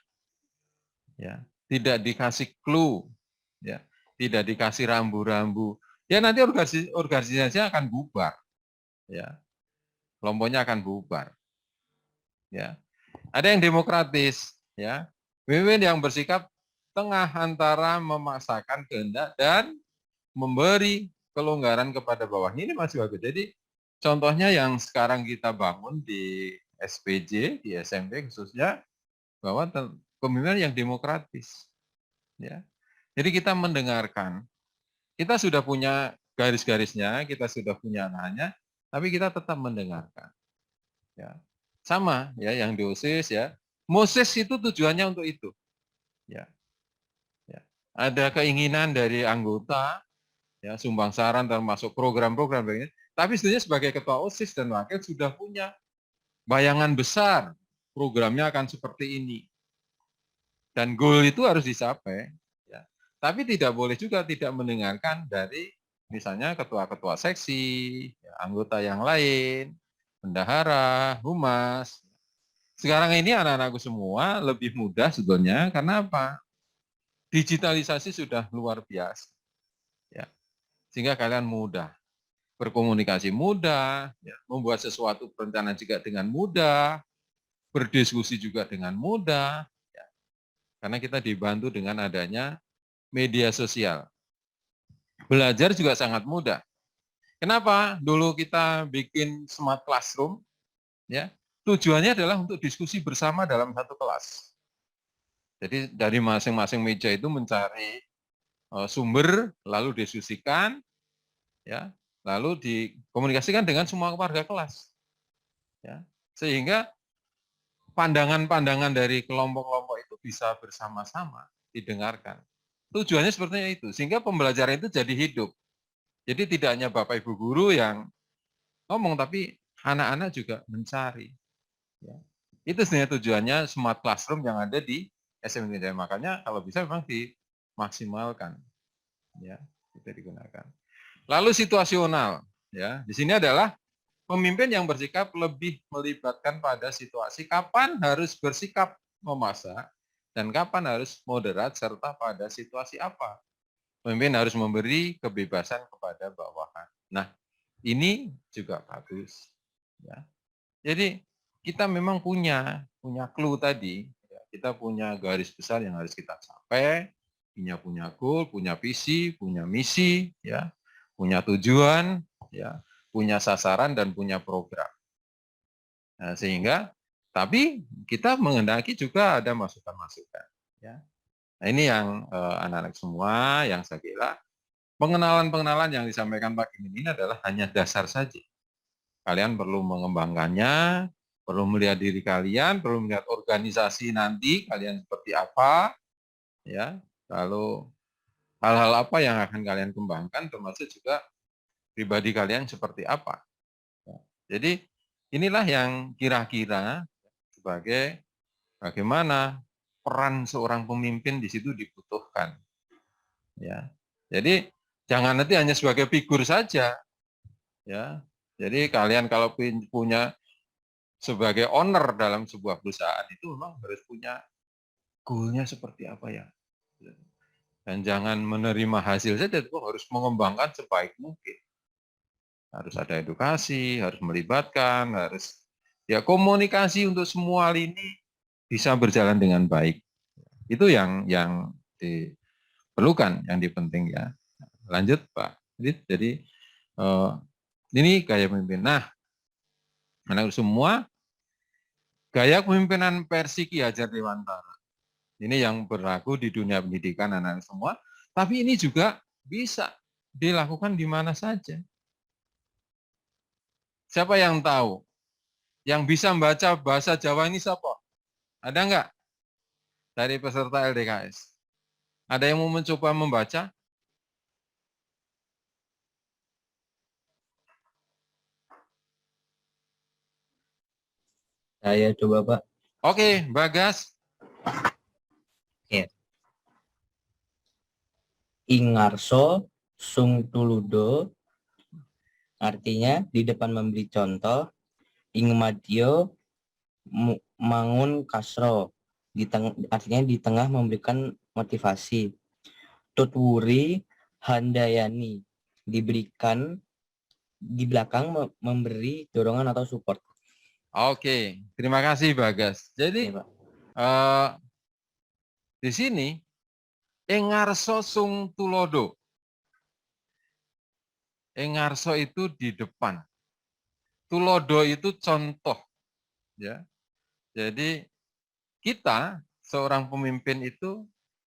Ya, tidak dikasih clue, ya, tidak dikasih rambu-rambu. Ya nanti organisasinya akan bubar, ya, kelompoknya akan bubar. Ya, ada yang demokratis, ya. Pemimpin yang bersikap tengah antara memaksakan kehendak dan memberi kelonggaran kepada bawah. Ini masih bagus. Jadi contohnya yang sekarang kita bangun di SPJ, di SMP khususnya, bahwa pemimpinan yang demokratis. Ya. Jadi kita mendengarkan. Kita sudah punya garis-garisnya, kita sudah punya ananya, tapi kita tetap mendengarkan. Ya. Sama ya yang di OSIS ya. MOSIS itu tujuannya untuk itu. Ya. Ya. Ada keinginan dari anggota ya sumbang saran termasuk program-program begini. Tapi sebenarnya sebagai ketua OSIS dan wakil sudah punya bayangan besar programnya akan seperti ini. Dan goal itu harus dicapai. Ya. Tapi tidak boleh juga tidak mendengarkan dari misalnya ketua-ketua seksi, ya, anggota yang lain, bendahara, humas. Sekarang ini anak-anakku semua lebih mudah sebetulnya karena apa? Digitalisasi sudah luar biasa. Ya. Sehingga kalian mudah. berkomunikasi mudah, ya, membuat sesuatu perencanaan juga dengan mudah, berdiskusi juga dengan mudah, ya. Karena kita dibantu dengan adanya media sosial. Belajar juga sangat mudah. Kenapa? Dulu kita bikin smart classroom, ya, tujuannya adalah untuk diskusi bersama dalam satu kelas. Jadi dari masing-masing meja itu mencari sumber, lalu diskusikan, ya, lalu dikomunikasikan dengan semua warga kelas, ya, sehingga pandangan-pandangan dari kelompok-kelompok itu bisa bersama-sama didengarkan. Tujuannya sepertinya itu, sehingga pembelajaran itu jadi hidup. Jadi tidak hanya Bapak Ibu guru yang ngomong, tapi anak-anak juga mencari. Ya. Itu sebenarnya tujuannya smart classroom yang ada di SMK. Makanya kalau bisa memang dimaksimalkan, ya, bisa digunakan. Lalu situasional, ya, di sini adalah pemimpin yang bersikap lebih melibatkan pada situasi kapan harus bersikap memasak dan kapan harus moderat serta pada situasi apa. Pemimpin harus memberi kebebasan kepada bawahan. Nah, ini juga bagus, ya. Jadi kita memang punya clue tadi, ya. Kita punya garis besar yang harus kita capai, punya goal, punya visi, punya misi, ya, punya tujuan, ya, punya sasaran dan punya program. Nah, sehingga tapi kita menghendaki juga ada masukan-masukan, ya. Nah, ini yang anak-anak semua yang saya kira pengenalan-pengenalan yang disampaikan Pak Kim ini adalah hanya dasar saja. Kalian perlu mengembangkannya, perlu melihat diri kalian, perlu melihat organisasi nanti kalian seperti apa, ya. Lalu hal-hal apa yang akan kalian kembangkan, termasuk juga pribadi kalian seperti apa. Ya. Jadi inilah yang kira-kira sebagai bagaimana peran seorang pemimpin di situ dibutuhkan. Ya. Jadi jangan nanti hanya sebagai figur saja. Ya. Jadi kalian kalau punya sebagai owner dalam sebuah perusahaan itu memang harus punya goal-nya seperti apa ya. Dan jangan menerima hasil saja, itu harus mengembangkan sebaik mungkin. Harus ada edukasi, harus melibatkan, harus ya komunikasi untuk semua lini bisa berjalan dengan baik. Itu yang diperlukan, yang dipenting ya. Lanjut Pak. Jadi ini gaya pemimpin. Nah, anak semua, gaya kepemimpinan versi Ki Hajar Dewantara. Ini yang berlaku di dunia pendidikan anak semua, tapi ini juga bisa dilakukan di mana saja. Siapa yang tahu? Yang bisa membaca bahasa Jawa ini siapa? Ada enggak? Dari peserta LDKS. Ada yang mau mencoba membaca? Saya coba, Pak. Oke, Bagas. Ya. Ingarso sung tuludo, artinya di depan memberi contoh. Ingmadyo mangun kasro, artinya di tengah memberikan motivasi. Tutwuri handayani, diberikan di belakang memberi dorongan atau support. Oke, terima kasih Bagas. Jadi Ya, di sini Engarso sung tulodo. Engarso itu di depan. Tulodo itu contoh. Ya. Jadi kita seorang pemimpin itu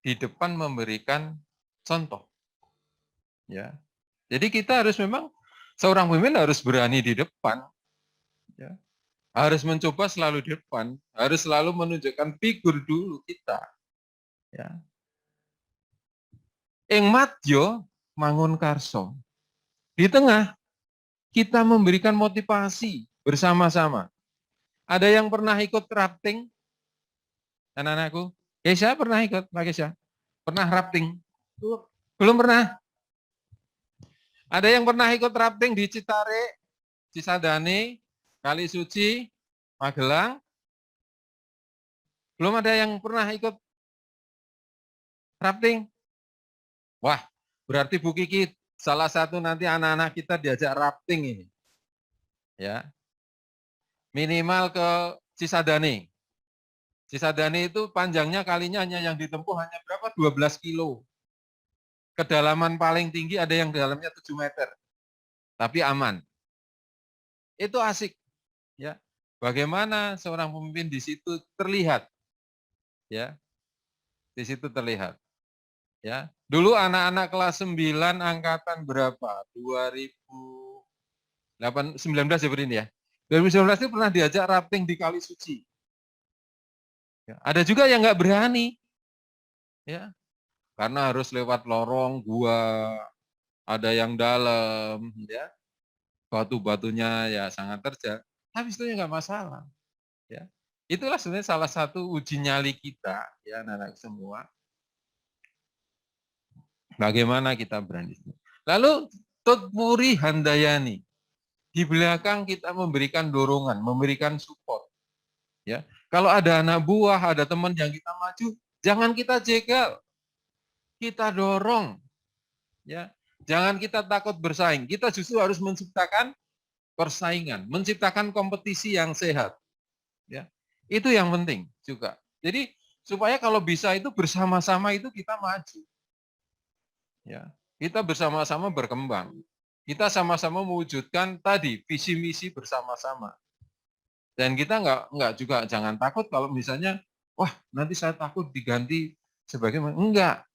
di depan memberikan contoh. Ya. Jadi kita harus memang seorang pemimpin harus berani di depan. Ya. Harus mencoba selalu di depan, harus selalu menunjukkan figur dulu kita. Ya. Ing madyo mangun karso. Di tengah kita memberikan motivasi bersama-sama. Ada yang pernah ikut rafting? Anak-anakku? Kesha pernah ikut, Pak Kesha? Pernah rafting? Belum pernah? Ada yang pernah ikut rafting di Citare, Cisadane, Kali Suci, Magelang? Belum ada yang pernah ikut rafting? Wah, berarti Bu Kiki salah satu nanti anak-anak kita diajak rafting ini. Ya. Minimal ke Cisadane. Cisadane itu panjangnya kalinya hanya yang ditempuh hanya berapa? 12 kilo. Kedalaman paling tinggi ada yang dalamnya 7 meter. Tapi aman. Itu asik. Ya. Bagaimana seorang pemimpin di situ terlihat. Ya. Di situ terlihat. Ya. Dulu anak-anak kelas 9 angkatan berapa? 2019 ya ini ya. 2019 itu pernah diajak rafting di Kali Suci. Ya. Ada juga yang nggak berani. Ya. Karena harus lewat lorong gua, ada yang dalam, ya. Batu-batunya ya sangat terjal. Habis itu nggak masalah. Ya. Itulah sebenarnya salah satu uji nyali kita, ya anak-anak semua. Bagaimana kita berani. Lalu Tutpuri Handayani. Di belakang kita memberikan dorongan, memberikan support. Ya. Kalau ada anak buah, ada teman yang kita maju, jangan kita jegal. Kita dorong. Ya. Jangan kita takut bersaing. Kita justru harus menciptakan persaingan, menciptakan kompetisi yang sehat. Ya. Itu yang penting juga. Jadi supaya kalau bisa itu bersama-sama itu kita maju. Ya. Kita bersama-sama berkembang. Kita sama-sama mewujudkan tadi visi misi bersama-sama. Dan kita nggak juga jangan takut kalau misalnya wah nanti saya takut diganti sebagai enggak.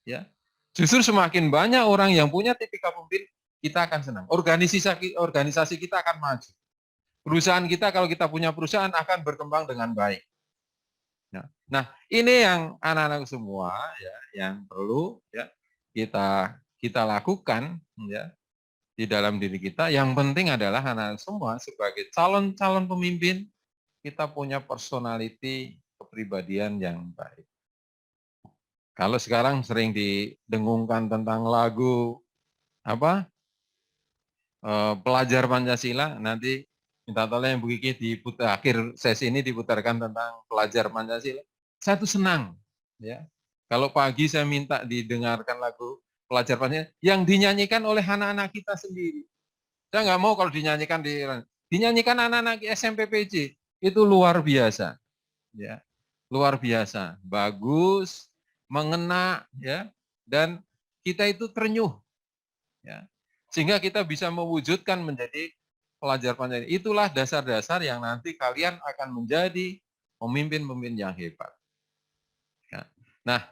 Ya. Justru semakin banyak orang yang punya tipikal pemimpin, kita akan senang. Organisasi kita akan maju. Perusahaan kita, kalau kita punya perusahaan, akan berkembang dengan baik. Nah, ini yang anak-anak semua ya, yang perlu ya kita lakukan ya di dalam diri kita. Yang penting adalah anak-anak semua sebagai calon-calon pemimpin, kita punya personality, kepribadian yang baik. Kalau sekarang sering didengungkan tentang lagu pelajar Pancasila, nanti minta tolong yang Bu Kiki diputar, akhir sesi ini diputarkan tentang pelajar Pancasila. Saya tuh senang, ya. Kalau pagi saya minta didengarkan lagu pelajar Pancasila yang dinyanyikan oleh anak-anak kita sendiri. Saya nggak mau kalau dinyanyikan anak-anak SMP PJ itu luar biasa, ya, luar biasa, bagus. Mengena ya dan kita itu terenyuh ya sehingga kita bisa mewujudkan menjadi pelajar Pancasila. Itulah dasar-dasar yang nanti kalian akan menjadi pemimpin-pemimpin yang hebat ya. Nah,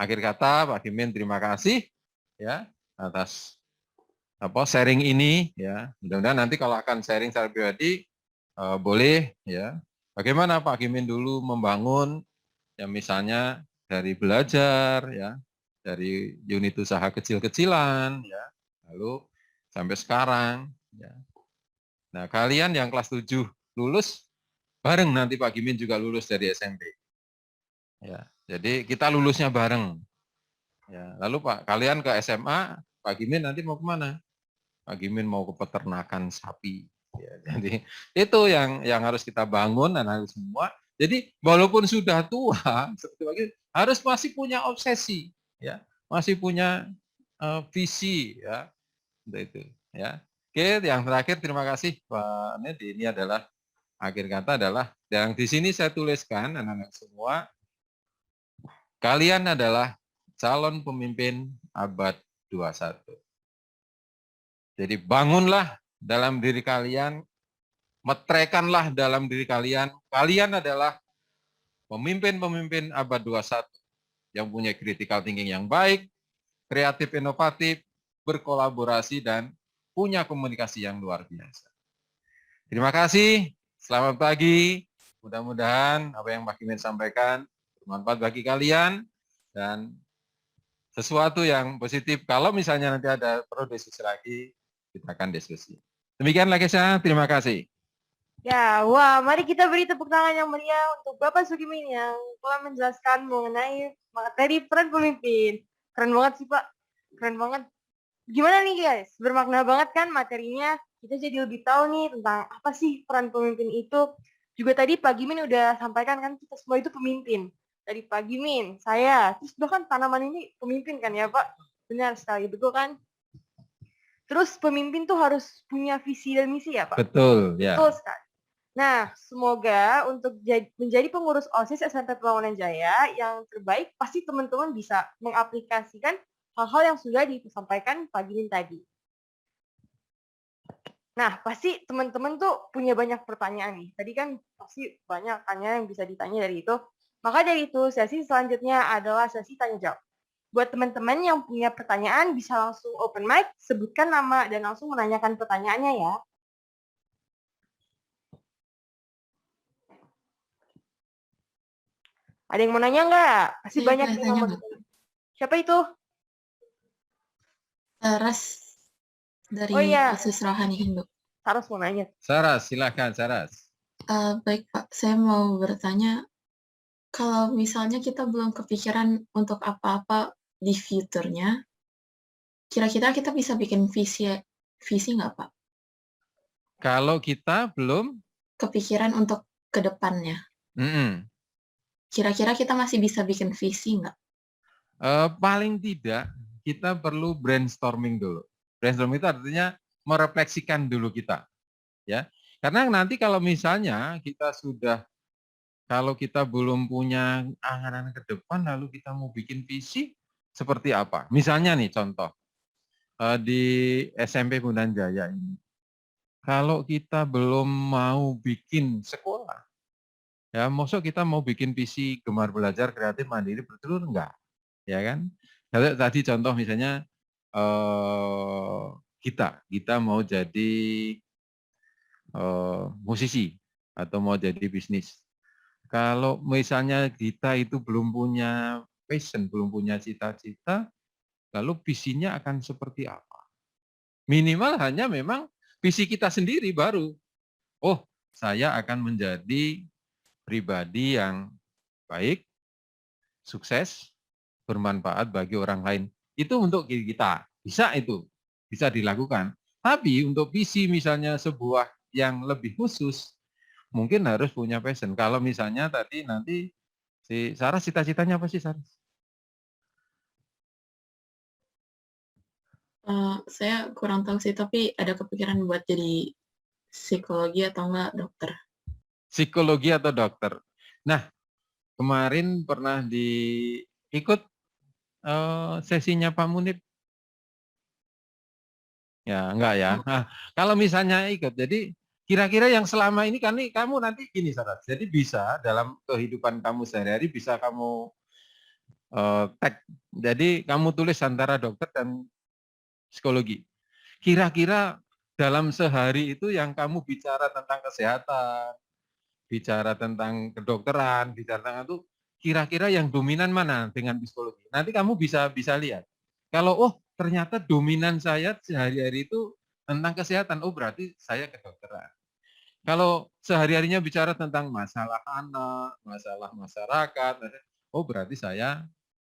akhir kata Pak Kimin terima kasih ya atas sharing ini ya. Mudah-mudahan nanti kalau akan sharing secara pribadi boleh ya. Bagaimana Pak Kimin dulu membangun ya misalnya dari belajar ya, dari unit usaha kecil-kecilan ya, lalu sampai sekarang ya. Nah, kalian yang kelas 7 lulus bareng nanti Pak Gimin juga lulus dari SMP. Ya, jadi kita lulusnya bareng. Ya, lalu Pak, kalian ke SMA, Pak Gimin nanti mau kemana? Pak Gimin mau ke peternakan sapi. Ya, jadi itu yang harus kita bangun anak-anak semua. Jadi walaupun sudah tua, harus masih punya obsesi, ya, masih punya visi, ya, untuk itu, ya. Oke, yang terakhir terima kasih Pak Ned. Ini adalah akhir kata adalah yang di sini saya tuliskan anak-anak semua, kalian adalah calon pemimpin abad 21. Jadi bangunlah dalam diri kalian. Metrekanlah dalam diri kalian, kalian adalah pemimpin-pemimpin abad 21 yang punya critical thinking yang baik, kreatif, inovatif, berkolaborasi, dan punya komunikasi yang luar biasa. Terima kasih, selamat pagi, mudah-mudahan apa yang Pak Kimin sampaikan bermanfaat bagi kalian, dan sesuatu yang positif. Kalau misalnya nanti ada perlu diskusi lagi, kita akan diskusi. Demikian lagi saya, terima kasih. Ya, wah, mari kita beri tepuk tangan yang meriah untuk Bapak Sugimin yang telah menjelaskan mengenai materi peran pemimpin. Keren banget sih, Pak. Keren banget. Gimana nih, guys? Bermakna banget kan materinya? Kita jadi lebih tahu nih tentang apa sih peran pemimpin itu. Juga tadi Pak Gimin udah sampaikan kan kita semua itu pemimpin. Dari Pak Gimin, saya, terus bahkan tanaman ini pemimpin kan ya, Pak? Benar sekali, betul kan? Terus pemimpin tuh harus punya visi dan misi ya Pak? Betul, ya. Betul sekali. Nah, semoga untuk menjadi pengurus OSIS SMP Pembangunan Jaya yang terbaik, pasti teman-teman bisa mengaplikasikan hal-hal yang sudah disampaikan pagi ini tadi. Nah, pasti teman-teman tuh punya banyak pertanyaan nih. Tadi kan pasti banyak tanya yang bisa ditanya dari itu. Maka dari itu, sesi selanjutnya adalah sesi tanya jawab. Buat teman-teman yang punya pertanyaan, bisa langsung open mic, sebutkan nama, dan langsung menanyakan pertanyaannya ya. Ada yang mau nanya nggak? Pasti Saya banyak boleh yang tanya mau nggak? ditanya. Siapa itu? Saras dari Oh iya, OSIS Rohani Hindu. Saras mau nanya. Saras, silakan Saras. Baik Pak, saya mau bertanya, kalau misalnya kita belum kepikiran untuk apa-apa di future-nya, kira-kira kita bisa bikin visi nggak Pak? Kalau kita belum, Kepikiran untuk ke depannya. Kira-kira kita masih bisa bikin visi nggak? Paling tidak kita perlu brainstorming dulu. Brainstorming itu artinya merefleksikan dulu kita, ya. Karena nanti kalau misalnya kalau kita belum punya angan-angan ke depan, lalu kita mau bikin visi seperti apa? Misalnya nih contoh di SMP Bundaran Jaya ini, kalau kita belum mau bikin sekolah, ya maksud kita mau bikin visi gemar belajar kreatif mandiri bertelur enggak, ya kan? Tadi contoh misalnya kita mau jadi musisi atau mau jadi bisnis. Kalau misalnya kita itu belum punya passion, belum punya cita-cita, lalu visinya akan seperti apa? Minimal hanya memang visi kita sendiri baru. Oh, saya akan menjadi pribadi yang baik, sukses, bermanfaat bagi orang lain. Itu untuk kita. Bisa dilakukan. Tapi untuk visi misalnya sebuah yang lebih khusus, mungkin harus punya passion. Kalau misalnya tadi nanti si Saras cita-citanya apa sih Saras? Saya kurang tahu sih, tapi ada kepikiran buat jadi psikologi atau enggak dokter. Psikologi atau dokter. Nah, kemarin pernah ikut sesinya Pak Munib? Ya, enggak ya. Nah, kalau misalnya ikut, jadi kira-kira yang selama ini kan kamu nanti gini Saras. Jadi bisa dalam kehidupan kamu sehari-hari bisa kamu tag. Jadi kamu tulis antara dokter dan psikologi. Kira-kira dalam sehari itu yang kamu bicara tentang kesehatan, bicara tentang kedokteran, bicara tentang itu, kira-kira yang dominan mana dengan psikologi. Nanti kamu bisa lihat. Kalau ternyata dominan saya sehari-hari itu tentang kesehatan, berarti saya kedokteran. Kalau sehari-harinya bicara tentang masalah anak, masalah masyarakat, berarti saya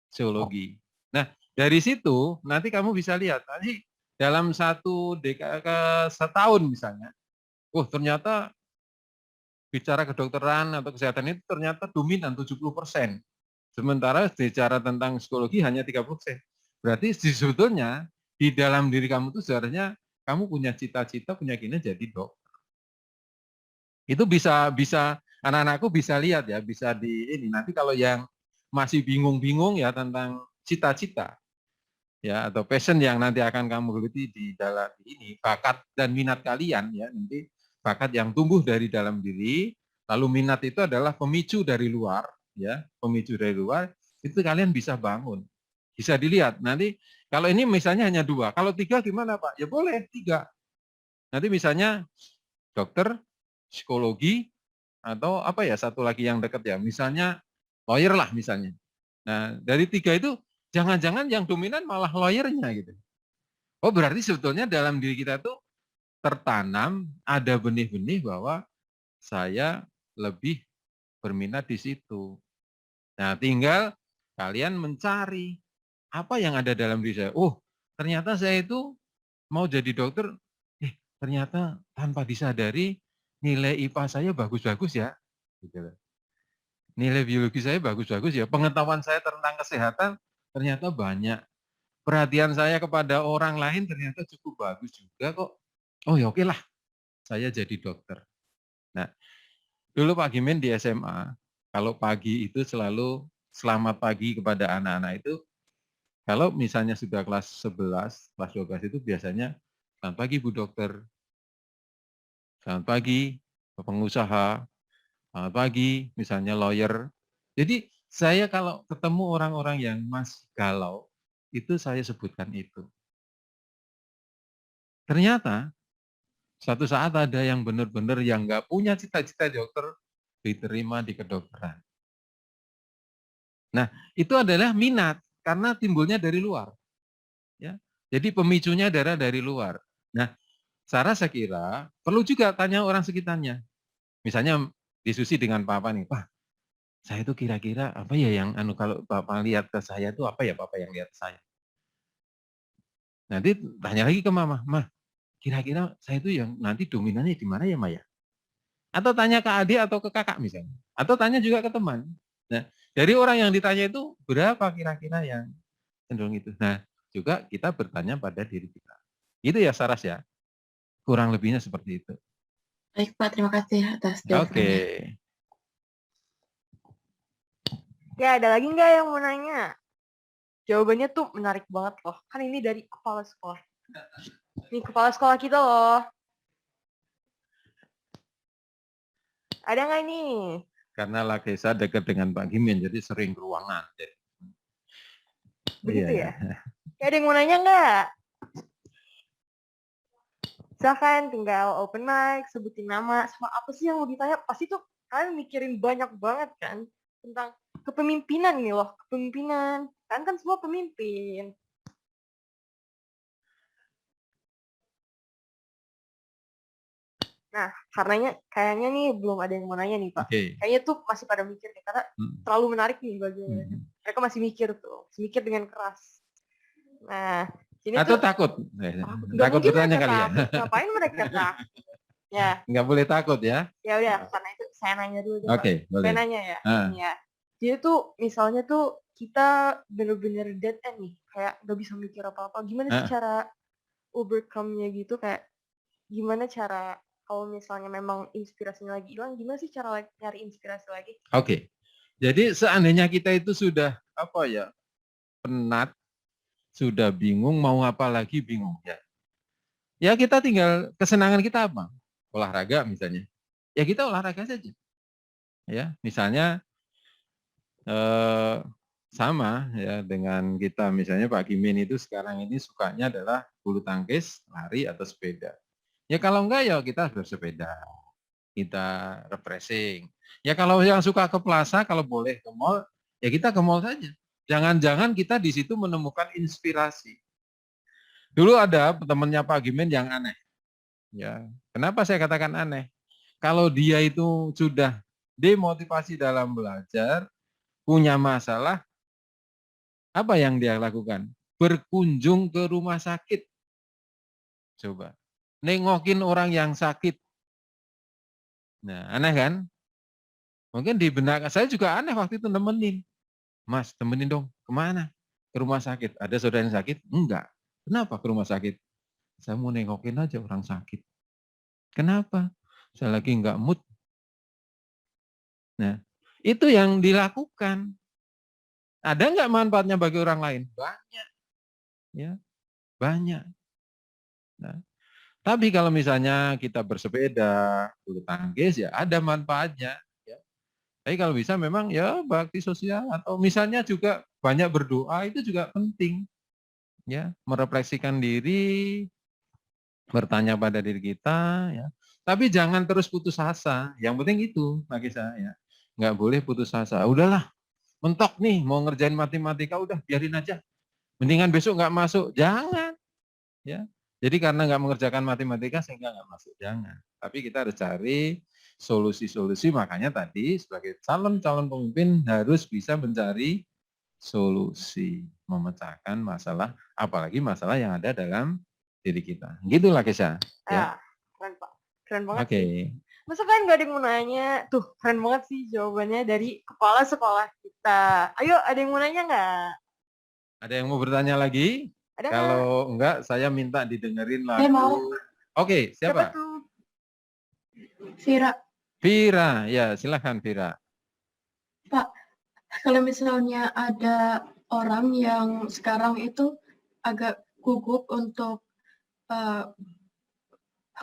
psikologi. Nah, dari situ nanti kamu bisa lihat, nanti dalam setahun misalnya, ternyata bicara kedokteran atau kesehatan itu ternyata dominan 70%. Sementara bicara tentang psikologi hanya 30%. Berarti sebetulnya di dalam diri kamu itu sebenarnya kamu punya cita-cita, punya keinginan jadi dokter. Itu bisa anak-anakku bisa lihat ya, bisa nanti kalau yang masih bingung-bingung ya tentang cita-cita ya atau passion yang nanti akan kamu geluti di dalam ini, bakat dan minat kalian ya, nanti bakat yang tumbuh dari dalam diri, lalu minat itu adalah pemicu dari luar ya, pemicu dari luar itu kalian bisa bangun. Bisa dilihat nanti kalau ini misalnya hanya 2, kalau 3 gimana Pak? Ya boleh 3. Nanti misalnya dokter, psikologi, atau apa ya satu lagi yang dekat ya, misalnya lawyer lah misalnya. Nah dari 3 itu jangan-jangan yang dominan malah lawyernya gitu. Berarti sebetulnya dalam diri kita tuh tertanam ada benih-benih bahwa saya lebih berminat di situ. Nah tinggal kalian mencari apa yang ada dalam diri saya. Ternyata saya itu mau jadi dokter, ternyata tanpa disadari nilai IPA saya bagus-bagus ya. Nilai biologi saya bagus-bagus ya. Pengetahuan saya tentang kesehatan ternyata banyak. perhatian saya kepada orang lain ternyata cukup bagus juga kok. Oh ya oke lah, saya jadi dokter. Nah, dulu Pak Gimin di SMA, kalau pagi itu selalu selamat pagi kepada anak-anak itu, kalau misalnya sudah kelas 11, kelas 12 itu biasanya, selamat pagi Bu Dokter, selamat pagi pengusaha, selamat pagi misalnya lawyer. Jadi saya kalau ketemu orang-orang yang masih galau, itu saya sebutkan itu. Ternyata suatu saat ada yang benar-benar yang nggak punya cita-cita dokter diterima di kedokteran. Nah, itu adalah minat karena timbulnya dari luar. Ya. Jadi pemicunya dari luar. Nah, saya kira perlu juga tanya orang sekitarnya. Misalnya diskusi dengan Papa nih, Pak, saya itu kira-kira apa ya yang kalau Bapak lihat ke saya itu apa ya Bapak yang lihat saya. Nanti tanya lagi ke Mama, Mah, kira-kira saya itu yang nanti dominannya di mana ya Maya? Atau tanya ke adik atau ke kakak misalnya. Atau tanya juga ke teman. Nah, dari orang yang ditanya itu berapa kira-kira yang cenderung itu. Nah, juga kita bertanya pada diri kita. Itu ya Saras ya. Kurang lebihnya seperti itu. Baik Pak, terima kasih atas jawabannya. Oke. Ya, ada lagi nggak yang mau nanya? Jawabannya tuh menarik banget loh. Kan ini dari kepala sekolah. Ini kepala sekolah kita loh. Ada nggak nih? Karena Lakesa dekat dengan Pak Gimin, jadi sering ke ruangan. Begitu Iya. ya? Ada yang mau nanya nggak? Silahkan tinggal open mic, sebutin nama, sama apa sih yang mau ditanya. Pasti tuh kalian mikirin banyak banget kan tentang kepemimpinan nih loh, kepemimpinan. Kan semua pemimpin. Nah, kayaknya nih belum ada yang mau nanya nih Pak. Oke. Kayaknya tuh masih pada mikir nih, karena terlalu menarik nih bagi mereka. Mereka masih mikir tuh, masih mikir dengan keras. Nah, sini Atau tuh takut? nggak Takut mungkin bertanya mereka kali ya? takut. Ngapain mereka takut? Ya, Nggak boleh takut ya? ya udah, karena itu saya nanya dulu deh Pak. Oke, boleh. Saya nanya ya. Ah. Ini ya. Jadi tuh misalnya tuh kita bener-bener dead end nih, kayak nggak bisa mikir apa-apa. Gimana sih cara overcome-nya gitu, kayak gimana cara kalau misalnya memang inspirasinya lagi hilang, gimana sih cara nyari inspirasi lagi? Oke. Jadi seandainya kita itu sudah penat, sudah bingung mau apa lagi bingung ya. Ya kita tinggal kesenangan kita apa? Olahraga misalnya. Ya kita olahraga saja. Ya, misalnya sama ya dengan kita misalnya Pak Gimin itu sekarang ini sukanya adalah bulu tangkis, lari atau sepeda. Ya kalau enggak ya kita bersepeda, kita refreshing. Ya kalau yang suka ke plaza, kalau boleh ke mall, ya kita ke mall saja. Jangan-jangan kita di situ menemukan inspirasi. Dulu ada temannya Pak Gimin yang aneh. Ya, kenapa saya katakan aneh? Kalau dia itu sudah demotivasi dalam belajar, punya masalah, apa yang dia lakukan? Berkunjung ke rumah sakit. Coba. Nengokin orang yang sakit. Nah, aneh kan? Mungkin di benak saya juga aneh waktu itu nemenin. Mas, temenin dong. Kemana? Ke rumah sakit. Ada saudara yang sakit? Enggak. Kenapa ke rumah sakit? Saya mau nengokin aja orang sakit. Kenapa? Saya lagi enggak mood. Nah, itu yang dilakukan. Ada enggak manfaatnya bagi orang lain? Banyak. Ya, banyak. Nah, tapi kalau misalnya kita bersepeda, bulu tangkis ya ada manfaatnya. Ya. Tapi kalau bisa memang ya bakti sosial atau misalnya juga banyak berdoa itu juga penting. Ya, merefleksikan diri, bertanya pada diri kita. Ya. Tapi jangan terus putus asa. Yang penting itu bagi saya. Nggak boleh putus asa. Udahlah, mentok nih mau ngerjain matematika udah biarin aja. Mendingan besok nggak masuk. Jangan. Ya. Jadi karena nggak mengerjakan matematika sehingga nggak masuk, jangan. Tapi kita harus cari solusi-solusi, makanya tadi sebagai calon-calon pemimpin harus bisa mencari solusi, memecahkan masalah, apalagi masalah yang ada dalam diri kita. Gitulah Kesha. Ya. Keren Pak, keren banget. Oke. Masa kan nggak ada yang mau nanya? Tuh, keren banget sih jawabannya dari kepala sekolah kita. Ayo, ada yang mau nanya nggak? Ada yang mau bertanya lagi? Ada nggak? Kalau enggak, saya minta didengerin Saya mau. lagu. Oke, Siapa siapa? tuh? Vira, Vira, ya silakan Vira. Pak, kalau misalnya ada orang yang sekarang itu agak gugup untuk eh,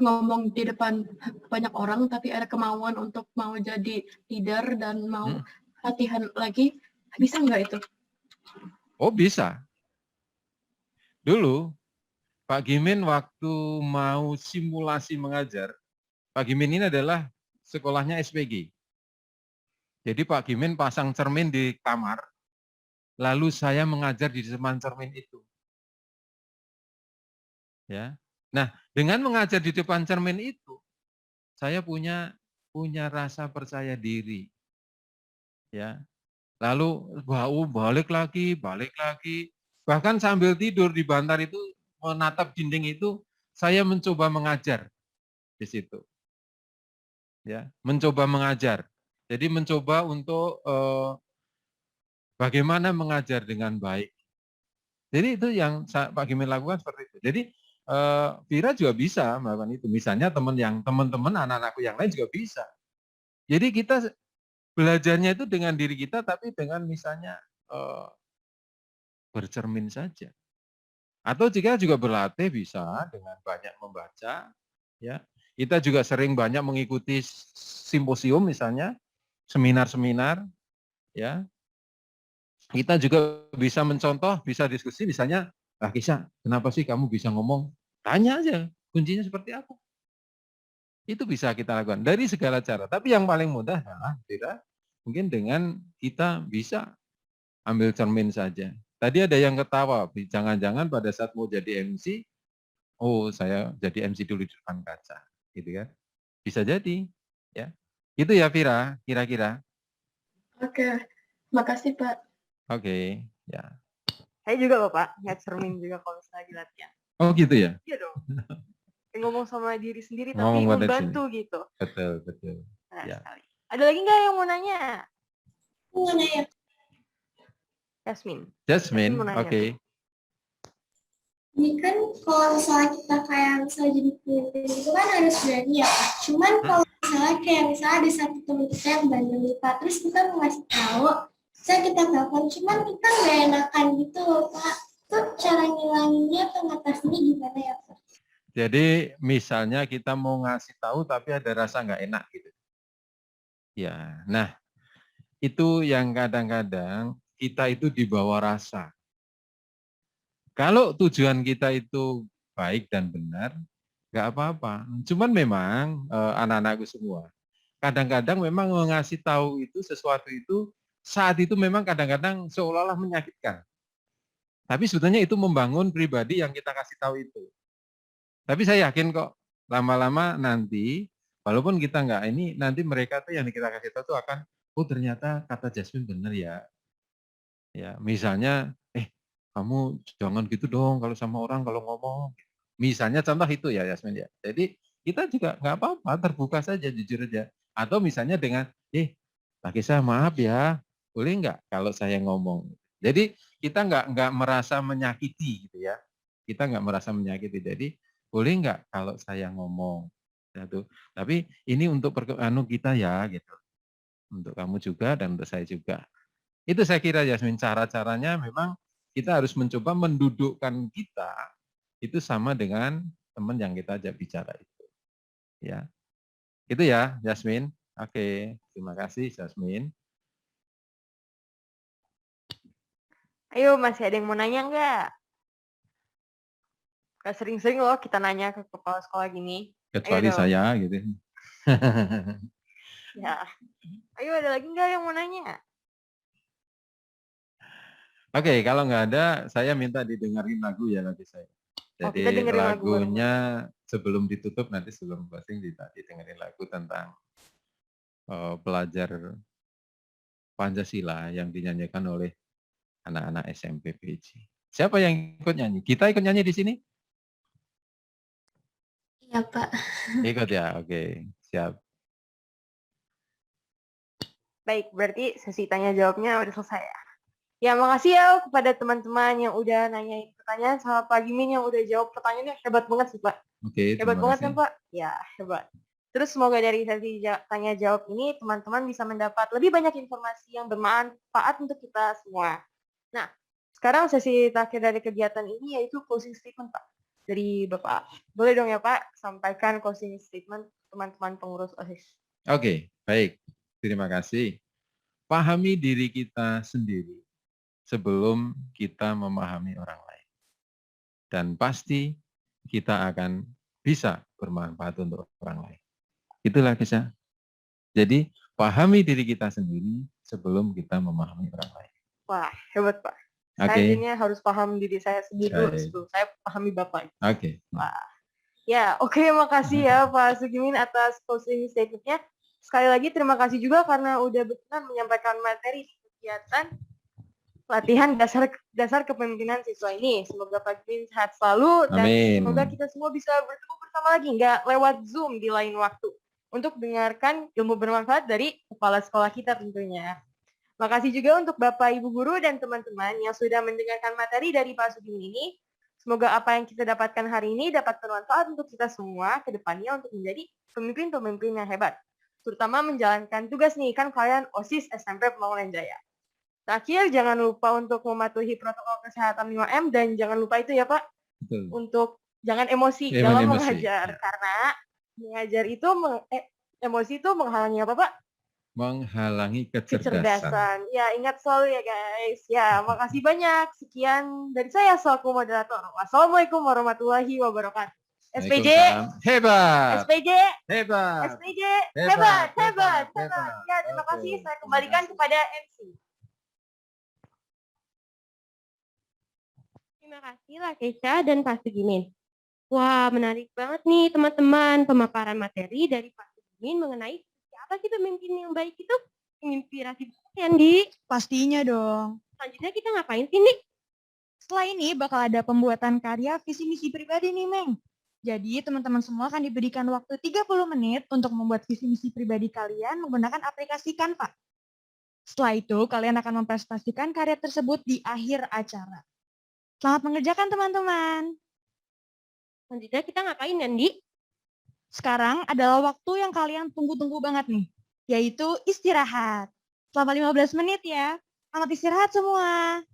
ngomong di depan banyak orang, tapi ada kemauan untuk mau jadi leader dan mau latihan lagi, bisa nggak itu? Oh bisa. Dulu Pak Gimin waktu mau simulasi mengajar, Pak Gimin ini adalah sekolahnya SPG. Jadi Pak Gimin pasang cermin di kamar, lalu saya mengajar di depan cermin itu. Ya. Nah, dengan mengajar di depan cermin itu, saya punya rasa percaya diri. Ya. Lalu balik lagi. Bahkan sambil tidur di bantal itu, menatap dinding itu, saya mencoba mengajar di situ. Ya, mencoba mengajar. Jadi mencoba untuk bagaimana mengajar dengan baik. Jadi itu yang Pak Gimin lakukan seperti itu. Jadi Vira juga bisa melakukan itu. Misalnya teman-teman anak-anakku yang lain juga bisa. Jadi kita belajarnya itu dengan diri kita, tapi dengan misalnya bercermin saja. Atau jika juga berlatih bisa dengan banyak membaca. Ya, kita juga sering banyak mengikuti simposium misalnya, seminar-seminar. Ya, kita juga bisa mencontoh, bisa diskusi, misalnya, Kisah, kenapa sih kamu bisa ngomong? Tanya aja, kuncinya seperti apa. Itu bisa kita lakukan dari segala cara. Tapi yang paling mudah adalah mungkin dengan kita bisa ambil cermin saja. Tadi ada yang ketawa, jangan-jangan pada saat mau jadi MC, oh saya jadi MC dulu di depan kaca, gitu kan? Bisa jadi, ya. Itu ya Vira, kira-kira. Oke, makasih Pak. Oke, ya. Saya juga Bapak, nggak cermin juga kalau misalnya lagi latihan. Oh gitu ya? Iya dong. Kayak ngomong sama diri sendiri tapi Ngomong pada membantu gitu. Betul. Nah, Ya. sekali. Ada lagi nggak yang mau nanya? Mau nanya. Jasmine mau nanya. Oke. Ini kan kalau misalnya kita kayak misalnya jadi pemimpin itu kan harus berani ya Pak. Cuman kalau misalnya ada satu teman kita yang bandel Pak, terus kita mau ngasih tahu, kita telepon, cuman kita nggak enakan gitu Pak. Itu cara ngilanginnya atau ngatasinnya gimana ya Pak? Jadi misalnya kita mau ngasih tahu tapi ada rasa nggak enak gitu. Ya, nah itu yang kadang-kadang kita itu dibawa rasa. Kalau tujuan kita itu baik dan benar, nggak apa-apa. Cuman memang anak-anakku semua, kadang-kadang memang ngasih tahu itu sesuatu itu saat itu memang kadang-kadang seolah-olah menyakitkan. Tapi sebetulnya itu membangun pribadi yang kita kasih tahu itu. Tapi saya yakin kok lama-lama nanti, walaupun kita nggak ini, nanti mereka tuh yang kita kasih tahu tuh akan, oh ternyata kata Jasmine benar ya. Ya, misalnya, kamu jangan gitu dong kalau sama orang kalau ngomong. Misalnya contoh itu ya Jasmine ya. Jadi kita juga nggak apa-apa, terbuka saja, jujur aja. Atau misalnya dengan, Pak Kisah maaf ya, boleh nggak kalau saya ngomong. Jadi kita nggak merasa menyakiti gitu ya. Kita nggak merasa menyakiti. Jadi boleh nggak kalau saya ngomong. Tapi ini untuk kita ya gitu. Untuk kamu juga dan untuk saya juga. Itu saya kira Yasmin cara-caranya memang kita harus mencoba mendudukkan kita itu sama dengan teman yang kita ajak bicara itu. Ya. Itu ya Yasmin. Oke, terima kasih Yasmin. Ayo, masih ada yang mau nanya nggak? Gak sering-sering loh kita nanya ke kepala sekolah gini. Kecuali saya gitu. Ya. Ayo, ada lagi nggak yang mau nanya? Oke, kalau nggak ada, saya minta didengarin lagu ya nanti saya. Jadi lagunya sebelum ditutup nanti sebelum closing didengarin lagu tentang pelajar Pancasila yang dinyanyikan oleh anak-anak SMP PJ. Siapa yang ikut nyanyi? Kita ikut nyanyi di sini? Iya Pak. Ikut ya, oke, siap. Baik, berarti sesi tanya jawabnya udah selesai ya? Ya, makasih ya kepada teman-teman yang udah nanyain pertanyaan sama Pak Gimin yang udah jawab pertanyaannya hebat banget sih, Pak. Oke, Hebat terima banget kasih. kan, Pak? Ya, hebat. Terus semoga dari sesi tanya jawab ini teman-teman bisa mendapat lebih banyak informasi yang bermanfaat untuk kita semua. Nah, sekarang sesi terakhir dari kegiatan ini yaitu closing statement, Pak. Dari Bapak. Boleh dong ya, Pak, sampaikan closing statement teman-teman pengurus OSIS. Oke, baik. Terima kasih. Pahami diri kita sendiri sebelum kita memahami orang lain. Dan pasti kita akan bisa bermanfaat untuk orang lain. Itulah kisah. Jadi, pahami diri kita sendiri sebelum kita memahami orang lain. Wah, hebat, Pak. Saya Oke. jadinya harus paham diri saya sendiri dulu Baik. sebelum saya pahami Bapak. Oke. Wah. Ya, oke, makasih ya Pak Sugimin atas closing statement-nya. Sekali lagi terima kasih juga karena udah berkenan menyampaikan materi di kegiatan latihan dasar kepemimpinan siswa ini. Semoga Pak Gimin sehat selalu dan Amin. semoga kita semua bisa bertemu bersama lagi, nggak lewat Zoom di lain waktu, untuk dengarkan ilmu bermanfaat dari kepala sekolah kita tentunya. Makasih juga untuk Bapak, Ibu Guru, dan teman-teman yang sudah mendengarkan materi dari Pak Sugimin ini. Semoga apa yang kita dapatkan hari ini dapat bermanfaat untuk kita semua ke depannya untuk menjadi pemimpin-pemimpin yang hebat. Terutama menjalankan tugas nih, kan kalian OSIS SMP Pembangunan Jaya. Terakhir, jangan lupa untuk mematuhi protokol kesehatan 5M dan jangan lupa itu ya Pak, Betul. untuk jangan emosi Jangan dalam emosi. mengajar. Karena mengajar itu, emosi itu menghalangi apa Pak? Menghalangi kecerdasan. Kecerdasan. Ya, ingat selalu ya guys. Ya, makasih banyak. Sekian dari saya selaku moderator. Wassalamualaikum warahmatullahi wabarakatuh. SPJ, Waalaikumsalam. Hebat. SPJ, Hebat. SPJ, Hebat, hebat. hebat. Ya, terima Oke, kasih. Saya terima kembalikan kasih. kepada MC. Terima kasih lah Keisha dan Pak Sugimin. Wah, menarik banget nih teman-teman pemaparan materi dari Pak Sugimin mengenai siapa sih pemimpin yang baik itu? Menginspirasi banget ya, Andi. Pastinya dong. Selanjutnya kita ngapain sih, Andi? Setelah ini bakal ada pembuatan karya visi misi pribadi nih, Meng. Jadi teman-teman semua akan diberikan waktu 30 menit untuk membuat visi misi pribadi kalian menggunakan aplikasi Canva. Setelah itu, kalian akan mempresentasikan karya tersebut di akhir acara. Selamat mengerjakan teman-teman. Selanjutnya kita ngapain, Andi? Sekarang adalah waktu yang kalian tunggu-tunggu banget nih, yaitu istirahat. Selama 15 menit ya. Selamat istirahat semua.